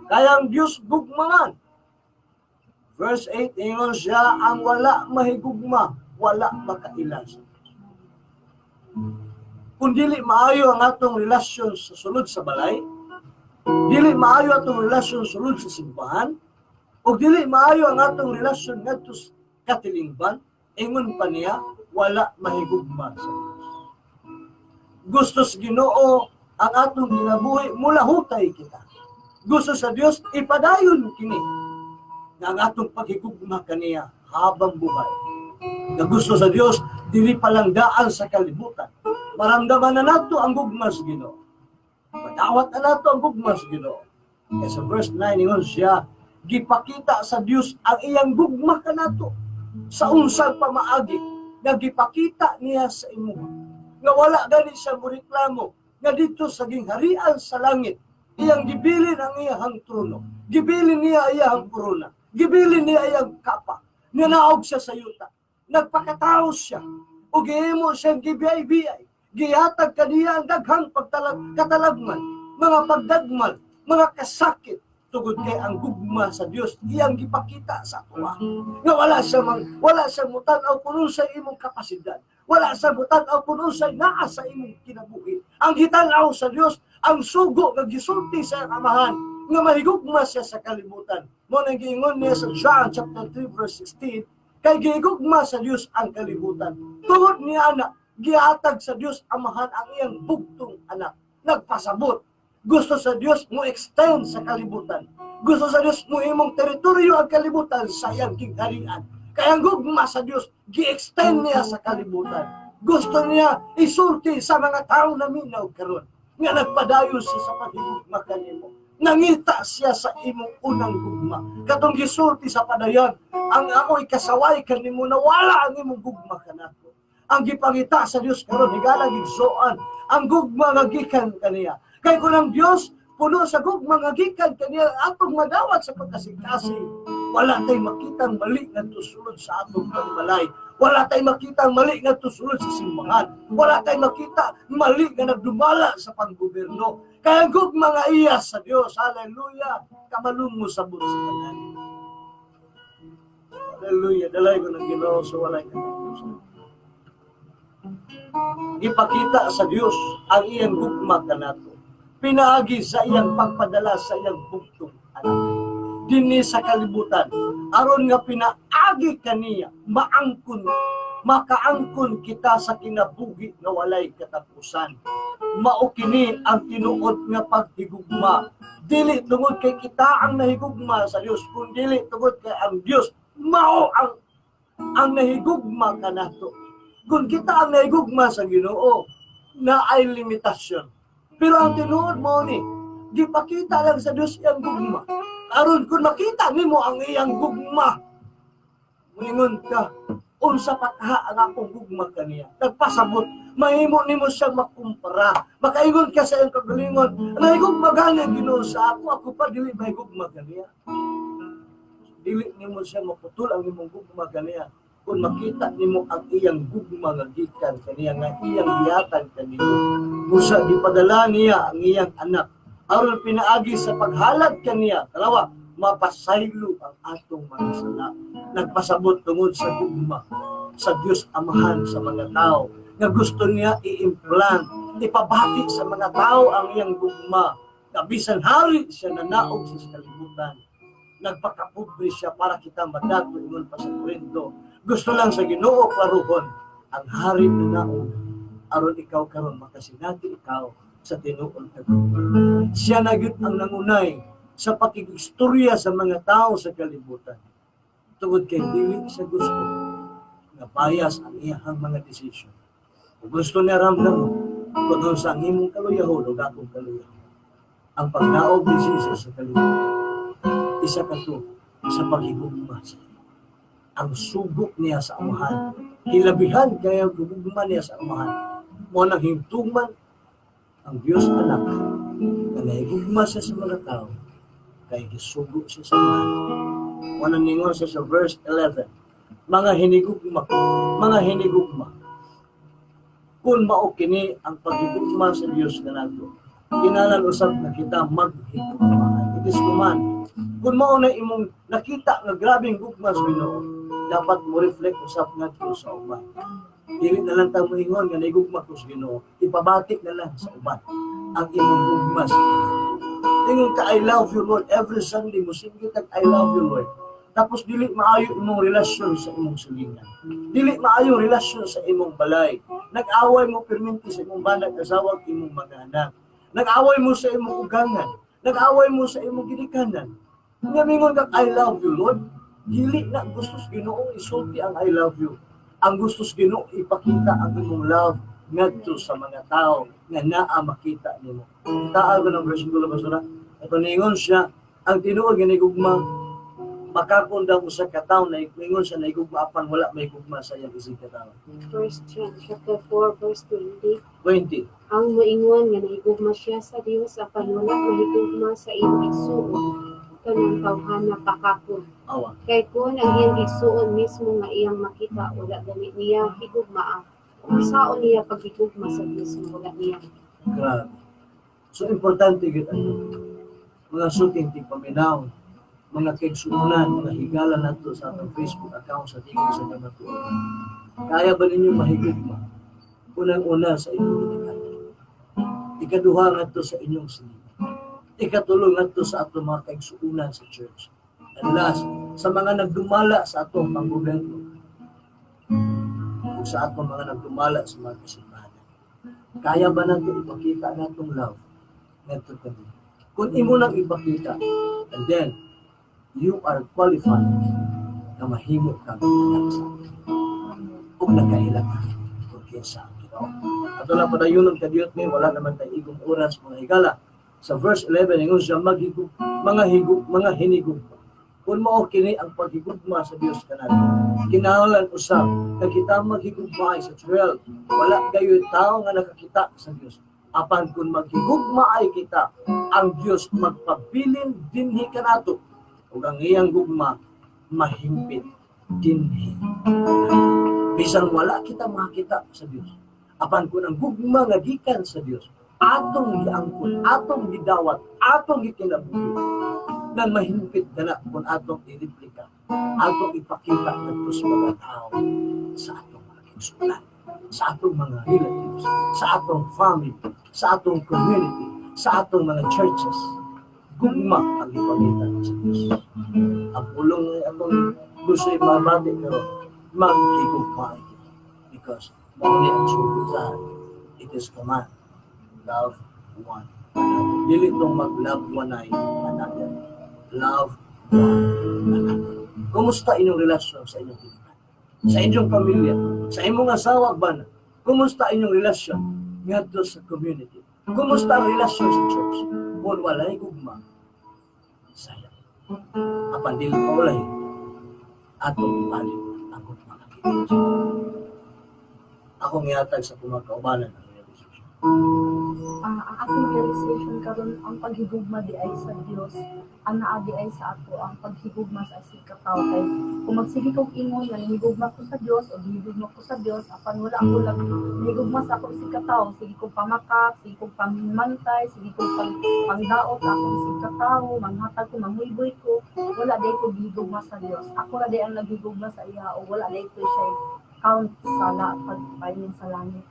Kaya ang Dios gugmangan. Verse 8, ingon siya, ang wala mahigugma, wala makaila sa Dios. Kung dili maayo ang atong relasyon sa sulod sa balay, dili maayo atong relasyon sulod sa simbahan, o dili maayo ang atong relasyon ngadto sa katilingban, ingon pa niya, wala mahigugma sa Dios. Gusto sa Ginoo ang atong kinabuhi, mulahutay kita. Gusto sa Dios, ipadayon kini na ang atong paghigugma kaniya habang buhay. Na gusto sa Dios, dili palang daan sa kalibutan. Maramdaman na nato ang gugma sa Ginoo. Madawat na nato ang gugma sa Ginoo. Kaya sa verse 9, ingon siya, gipakita sa Dios ang iyang gugma kanato sa unsang pamaagi nga gipakita niya sa imo. Nga wala gani siya moreklamo nga dito sa gingharian sa langit, iyang gibilin ang iyang trono. Gibilin niya iyang korona. Gibilin niya iyang kapa. Nanaog siya sa yuta. Nagpakataos siya. O gihimo siyang gibiyay-biyay. Gihatag kaniya ang daghang katalagman, mga pagdagmal, mga kasakit, tugod kay ang gugma sa Dios iyang gipakita sa atoa. Nga wala siya mutan-aw kuno sa imong kapasidad. Wala siya mutan-aw kuno sa naa sa imong kinabuhi. Ang gitan-aw sa Dios ang sugo nga gisulti sa amahan nga mahigugma siya sa kalibutan. Mo nang giingon niya sa John chapter 3 verse 16, kay gihigugma sa Dios ang kalibutan. Tungod ni Anak, gihatag sa Dios amahan ang iyang bugtong anak. Nagpasabot Gusto sa Dios mo extend sa kalibutan. Gusto sa Dios mo imong teritoryo ang kalibutan sa iyang kingharian. Kaya ang gugma sa Dios, gi-extend niya sa kalibutan. Gusto niya isulti sa mga tao na minaw karon nga nagpadayon siya sa paghigugma kanimo. Nangita siya sa imong unang gugma. Katong gisulti sa padayon, ang ako'y kasaway kanimo na wala ang imong gugma kanato. Ang gipangita sa Dios karon higala gigsuon ang gugma nga gikan kaniya. Kay kun ang Dios puno sa gugma nga gikan kaniya atong madawat sa pagkasing-kasing, wala tay makitang mali nga tusulod sa atong pagbalay. Wala tay makitang mali nga tusulod sa simbahan. Wala tay makita mali nga nagdumala sa panggobyerno. Kaya gugma nga iya sa Dios. Hallelujah. Kamalung mo sa buto sa kanan. Hallelujah. Dalay ko ng Ginoo sa walay kanato. Gipakita sa Dios ang iyang gugma kanato. Pinaagi sa iyang pagpadala sa iyang bugtong anak. Dinhi sa kalibutan, aron nga pinaagi kaniya, makaangkon kita sa kinabuhi nga walay kataposan. Mao kini ang tinuod nga paghigugma. Dili tungod kay kita ang nahigugma sa Dios, kun dili tungod kay ang Dios mao ang nahigugma kanato. Kung kita ang nahigugma sa Ginoo, na ay limitasyon. Pero ang tinuod mo ni, gipakita lang sa Dios iyang gugma. Aron kung makita nimo ang iyang gugma, moingon ka, unsa patha ang akong gugma kaniya. Nagpasabot, mahimo nimo siya makumpara. Makaingon ka sa iyang kagalingon, nahigugma gani Ginoo sa ako pa dili mahigugma kaniya. Dili nimo siya maputol ang imong gugma kaniya. Kung makita nimo ang iyang gugma nga gikan kaniya nga iyang giyatan kanimo. Busa gipadala niya ang iyang anak aron pinaagi sa paghalad kaniya. Kalawa, mapasaylo ang atong mga sala. Nagpasabot tungod sa gugma sa Dios Amahan sa mga tao nga gusto niya i-implant, ipabati sa mga tao ang iyang gugma. Kabisan hari siya nanaog sa kalibutan. Nagpakapobre siya para kita madato ingon pa sa Korinto. Gusto lang sa Ginoo klaruhon ang hari na naog aron ikaw karon makasinati ikaw sa tinuod nga gugma. Siya na gyud ang nangunay sa pakigistorya sa mga tao sa kalibutan. Tungod kay dili siya gusto nga bias ang iyang mga desisyon. Kung gusto niya ramdam mo, kung sa imong kaluyahon o akong kaluyahon, ang pagnaog ni Jesus sa kalibutan, isa ka to sa paghigugma siya. Ang sugo niya sa Amahan, hilabihan kaya gugma niya sa Amahan, mo nang himtuman ang Dios Anak na nahigugma siya sa mga tao kaya gisugo siya sa Amahan. Mo nang ningon siya sa verse 11, mga hinigugma, kung mao kini ang paghigugma sa Dios kanato, kinalan usab na kita maghigugma. It is command. Kung mao na imong nakita nga grabing gugma sa Ginoo, dapat mo reflect usab ngadto sa uban. Dili na lang ta moingon nga nahigugma ko sa Ginoo, ipabatik na lang sa uban ang imong gugma sa Ginoo. Ingon ka, I love you Lord, every Sunday mo singgit kag I love you Lord. Tapos dili maayo imong relasyon sa imong sulingan. Dili maayo relasyon sa imong balay. Nag-away mo perminti sa imong banag asawa imong mga anak. Nag-away mo sa imong ugangan. Nag-away mo sa imong ginikanan. Nga mingon kag I love you Lord. Dili na gusto sa Ginoo isulti ang I love you. Ang gusto sa Ginoo ipakita ang imong love ngadto sa mga tao nga naa makita nimo. Taal ko ng bersikulo basura. Ito ningon siya ang tinuod nga nahigugma makakon daw sa kataw na ingon siya nahigugma apan wala may gugma sa iyang isig kataw. 1 John chapter 4 verse 20. 20. Ang moingon nga nahigugma siya sa Dios apan wala mahigugma sa iyang igsuon kanang tawhana pakakon. Awa. Kay kun ang iyang igsuon mismo nga iyang makita wala gani niya higugma. Usaon niya paghigugma sa Dios wala niya. Grabe. So importante gyud ano. Mga shooting tigpaminaw, mga kaigsuunan, mga higala nato sa atong Facebook account sa Tingog sa Kamatooran. Kaya ba ninyo mahigugma? Unang-una sa inyong ginikanan. Ikaduha ngadto sa inyong silid. Ikatulo ngadto sa atong mga kaigsuunan sa church. And last, sa mga nagdumala sa atong panggobyerno. O sa atong mga nagdumala sa mga kasimbahan. Kaya ba natin ipakita natong love ngadto kani. Kung imo nang ipakita, and then you are qualified na mahimo kang anak sa kung nagkaila ka kung kinsa ang Ginoo. Ato lang padayon kadiyot ni wala naman tayo igong oras mga higala. Sa verse 11 ingon siya mga hinigugma. Kung mao kini ang paghigugma sa Dios kanato. Kinahanglan usab na kita maghigugmaay sa 12. Wala kayo tao nga nakakita sa Dios. Apan kung maghigugmaay kita, ang Dios magpabilin dinhi kanato. Ug ang iyang gugma mahimpit dinhi. Bisan wala kita makita sa Dios. Apan kung ang gugma nga gikan sa Dios, atong giangkon, atong gidawat, atong gikinabuhi, nan mahimpit na kung atong i-replika, atong ipakita ngadto sa mga tao sa atong mga kinsulan, sa atong mga relatives, sa atong family, sa atong community, sa atong mga churches. Gugma ang ipakita sa Diyos. Ang pulong atong gusto ibabati pero maghigugma because only ang sugutan, it is command. Love one another. Dili itong mag-love one another. Love one another. Kumusta inyong relasyon sa inyong kaibigan? Sa inyong pamilya? Sa inyong asawa ba? Kumusta inyong relasyon ngadto sa community? Kumusta ang relasyon sa church? Kung walay gugma, sayang. Apan dili pa walay, atong ibalin ang gugma ng Diyos. Akong ihatag sa pumagkaubanan ng realization. Ang akong realization karon ang paghigugma di ay sa Dios, ang naa di ay sa ato ang paghigugma sa isig katawo kay kung magsige kog ingon nga hinigugma ko sa Dios o hinigugma ko sa Dios apan wala ako lang hinigugma sa akong isig katawo, sige kog pamakak, sige kog pamantay, sige kog pangdaot sa akong isig katawo, manghatag ko, manguyboy ko, wala day ko higugma sa Dios. Ako ra day ang naghigugma sa iya o wala day ko siya count sa pagpainin sa langit.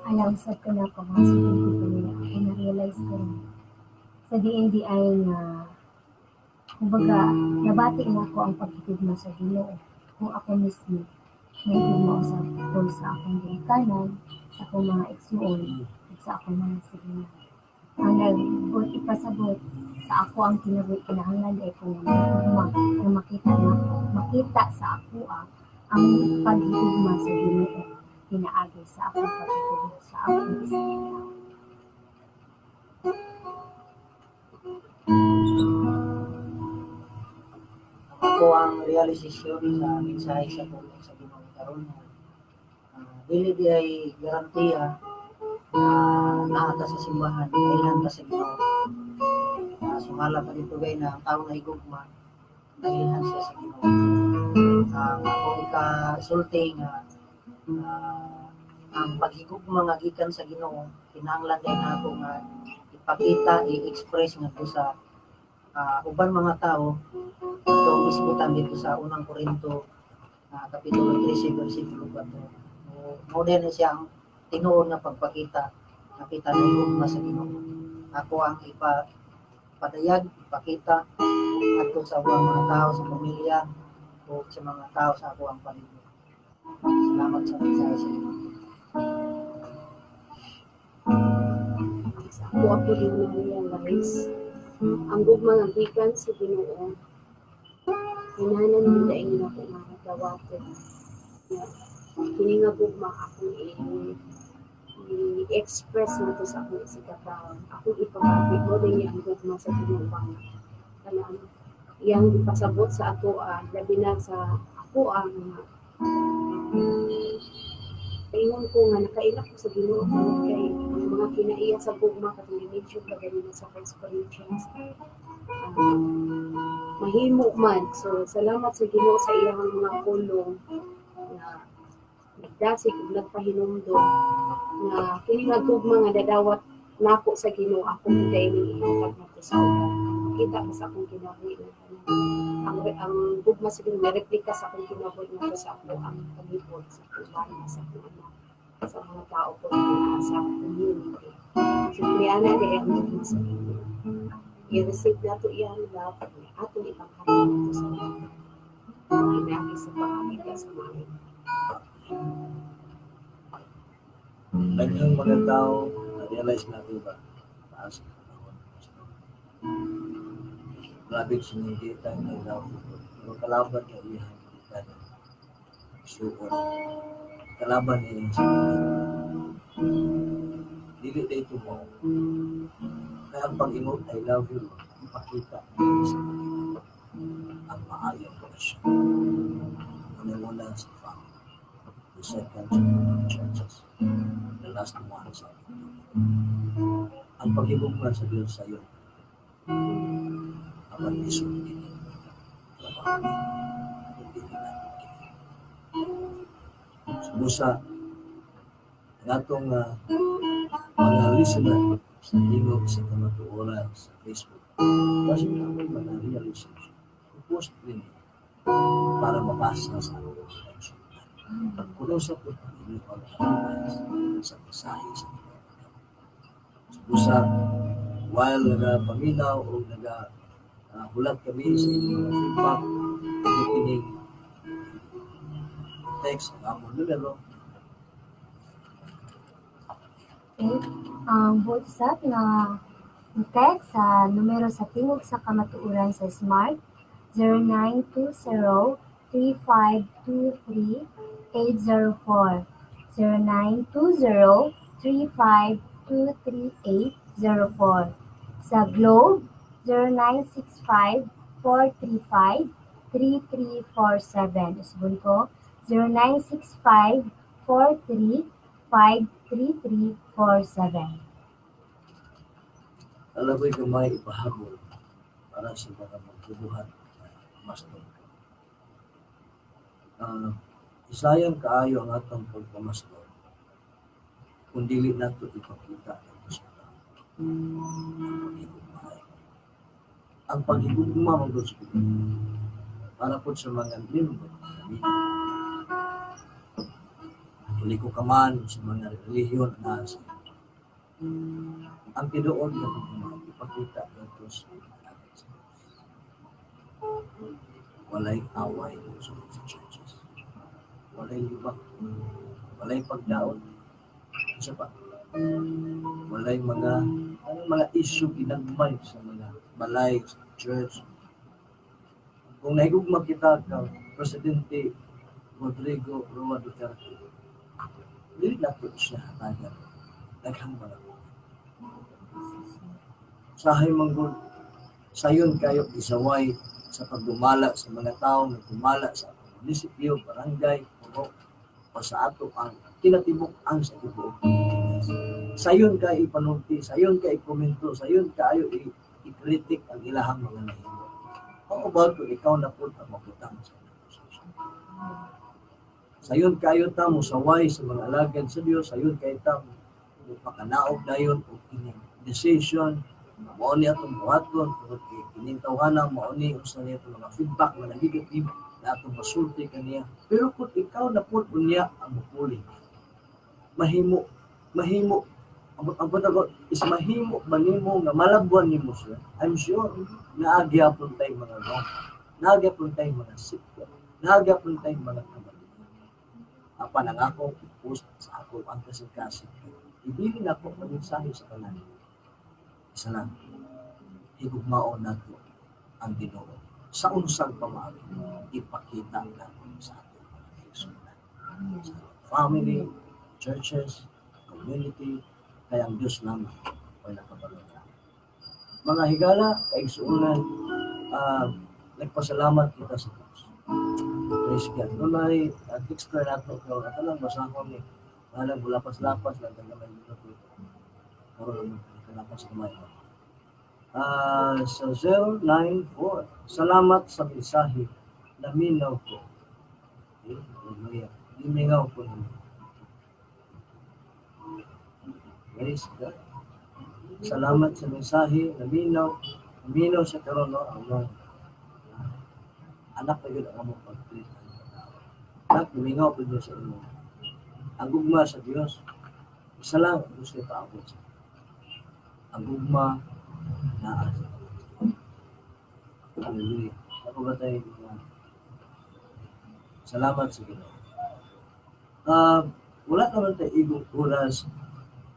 Alam sa ko na ko mga siguro ko nila. Ako na-realize ko rin. Sa DND ay na, kumbaga, nabati na ako ang paghigugma sa Ginoo. Kung ako mismo, may gumausap ko sa akong GIKAN, sa akong mga igsuon, at sa akong mga signal. Ang ipasabot sa ako ang kinabuhi kinahanglan ay kung na makita sa ako ang paghigugma sa Ginoo. Pinaagi sa akong paghigugma sa akong isang. Ako ang realisasyon sa mensahe sa Pulong Sa Dios karon dili di ay garantiya naata sa simbahan kailan ta sa Ginoo. Sumala pa dito gay na ang taong nahigugma dahilhan siya sa Ginoo. Kung ika-sulti nga ang paghigugma nga gikan sa Ginoo kinahanglan din ako nga ipakita, i-express nga sa uban mga tao. Ito ang isbutan dito sa unang Korinto kapitulo 13 versikulo 4. Modern siya ang tinuod na pagpakita na kita na higugma sa Ginoo. Ako ang ipadayag, ipakita ato sa mga tao sa pamilya o sa mga tao sa ako ang paligid. Salamat sa mensahe sa Ginoo. Ako din na-realize ang gugma nga gikan sa Ginoo. Hinanan nila inyo ako nga nagdawaton. Kini nga gugma akong i-express mo to sa akong isikataon. Akong ipamati mo din ang gugma sa Ginoo. Kanang iyang ipasabot sa ato labi na sa ako ang ingon ko nga nakaila ko sa Ginoo kay ang mga kinaiya sa gugma katong medyo kagani sa 1 Corinthians. Mahimo man. So salamat sa Ginoo sa iyang mga pulong na nagdasig ug nagpahinumdom na kini nga gugma nga dadawat nako sa Ginoo ako hindi ini ihatag nato sa uban. Kita ko sa akong kinabuhi ang gugma sa Ginoo replika sa akong kinabuhi nato sa ako ang palibot sa uban sa anak sa mga tao ko na sa community. So kaya na di ang gugma sa Ginoo. I-receive nato iyang love ato ipanghatag nato sa uban. Pinaagi sa pagkakita sa mga Daghang mga tao na-realize natin ba taas ang panahon. Grabe sinigita ng ilaw. Pero kalaban niya iyang gikan. Suon. Kalaban niya yung dili na ito mo. Kaya ang pag-ingot, I love you, ipakita sa ang maayang relasyon. Una-una sa family. The second sa churches. The last one sa ang paghigugma sa Diyos sa iyo. Ang isong din. Hindi nila. Subusa ang atong mga listener sa Tingog, sa Kamatooran, sa Facebook. Kasi namin mga realization. I-post din para mabasa sa ating attention. Kung sa po, hindi pa sa mensahe sa mga. Subusa, while nagapaminaw o nagahulat kami sa inyong feedback, kikinig text ang among numero. Okay. Voice up na text sa numero sa Tingog sa Kamatooran sa Smart 0920-3523-804 0920-3523-804 sa Globe 0965-435-3347 Usbon ko 0965-435-3347 Alam ko'y kamay ipahabol para sa mga magbubuhat maston. Isayang kaayo ang atong pagpamaston kung dili nato ipakita ang resulta. Ang paghigugma ang Dios Gugma para po sa mga membro huli ko kaman sa mga relihiyon na sa ang tinuod na ipakita ng Diyos walay away sa churches, walay libak, walay pagdaon, isa pa, walay mga issue ginagmay sa mga balay sa church. Kung nahigugma kita kang Presidente Rodrigo Roa Duterte, dili nato siya hatagan daghang mga sahay manggod sayon kayo isaway sa pagdumala sa mga tao nagdumala sa munisipyo, barangay, puno o sa ato ang kinatibok ang sa tibuok. Sayon kayo ipanulti, sayon kayo ikomento, sayon kayo i-critic ang ilahang mga nahimo. How about kung ikaw na po ang mabutang sa posisyon? Sayon kayo ta mo saway sa mga alagad sa Dios, sayon kayo ta mo pakanaog dayon o kining decision mao ni atong buhaton tungod kay kining tawhana mao ni usa ni atong mga feedback na negative na atong masulti kaniya. Pero kung ikaw na pud unya ang mupuli mahimo ang patagot is mahimo ba nimo nga malabwan nimo siya. I'm sure naagyapon tay mga wrong, naagyapon tay mga sikya, naagyapon tay mga kamali. Apa nang ako post sa ako ang kasig-kasig. Ibigin ako mag-mensahe sa kanan. Isa lang, higugmaon nato ang Ginoo sa unsang pamaagi ipakita nato sa ating mga igsunan. Sa family, churches, community, kaya ang Diyos lamang ay nakabalong namin. Mga higala, kaigsuunan, nagpasalamat kita sa Diyos. Praise God. Nunay, texter nato, kaya ito lang, basahon ni alam mo lapas-lapas lang naman dito po. Karon lapas kamay. Sa 094. Salamat sa mensahe na minaw ko. Limingaw ko naman. Praise God. Salamat sa mensahe na minaw sa karon ang anak na yun ang among pagpili. Anak, limingaw po niyo sa inyo. Ang gugma sa Dios, isa lang gusto ipaabot sa ang gugma na asa. Hallelujah. Ako ba tayo? Salamat sa Ginoo. Wala naman tayo igong oras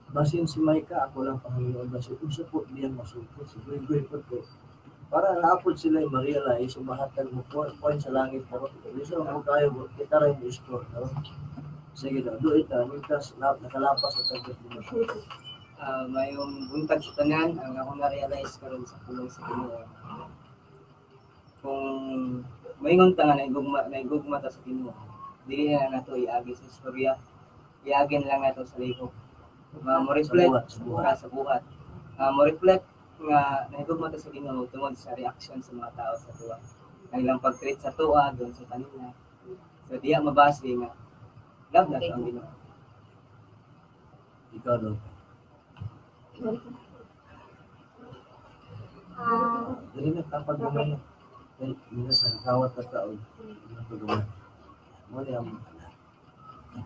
basin si Micah, ako lang Panginoon, basin usa po diyan masuko, siguro po po. Para naapod sila yung ma-realize, umahatag mo point sa langit na ron. Bisa mo kayo, kita rin yung score. No? Sige na, do it na, mikas, nakalapas sa target mo. Mayong buntag sa tanan, ang ako na-realize karon sa pulong sa Ginoo. Kung maingon ta nga nahigugma ta sa Ginoo, dili na nato iagi sa istorya, iagi na lang nato sa lihok. Mo reflect sa buhat. Mo reflect nga nahigugma ta sa Ginoo tungod sa reaction sa mga tao sa tuwa. Ang ilang pag-treat sa tuwa doon sa kanila. So diya mabase nga love na ang Ginoo. Ikaw do. Dili na tapad mo na. Eh, minsan kawat na tao. Natulungan. Mo ni ang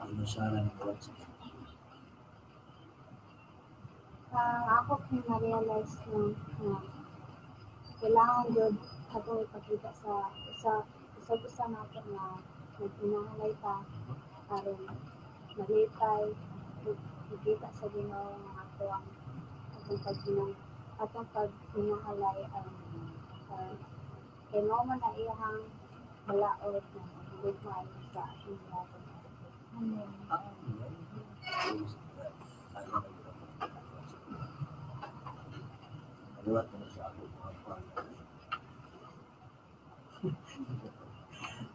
inusaran ng kawat sa Ako na-realize na kailangan yun ako ipakita sa isa natin na nagpinahalay ta aron malitay makita sa Ginoo nga ato ang atong pagpinahalay kay mao man na iyang balaod na gugma sa ating lahat. Amen. Aliwat mo sa ako mga pa.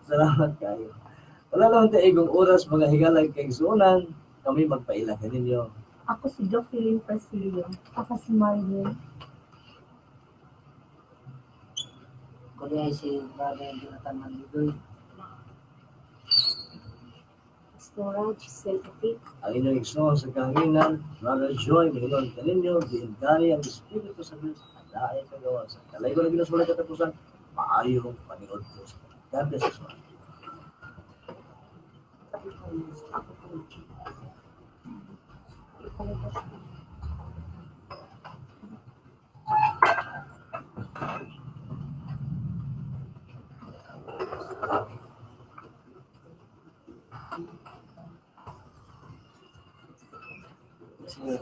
Salamat kayo. Wala lang taigong oras mga higalag kay sunan. Kami magpaila kaninyo. Ako si Jocelyn Persilio. Ako si Marlene. Ko diay si Brother Jonathan Mandidoy. Pastora Giselle Kapit. Ang inyong igsoon sa kahanginan, Brother Joy, Panginoon kaninyo, diintani ang Espiritu sa Diyos, ang dahil kagawa sa kalay ko na ginasulat katapusan, maayong paniod ko sa God bless us all. Sige,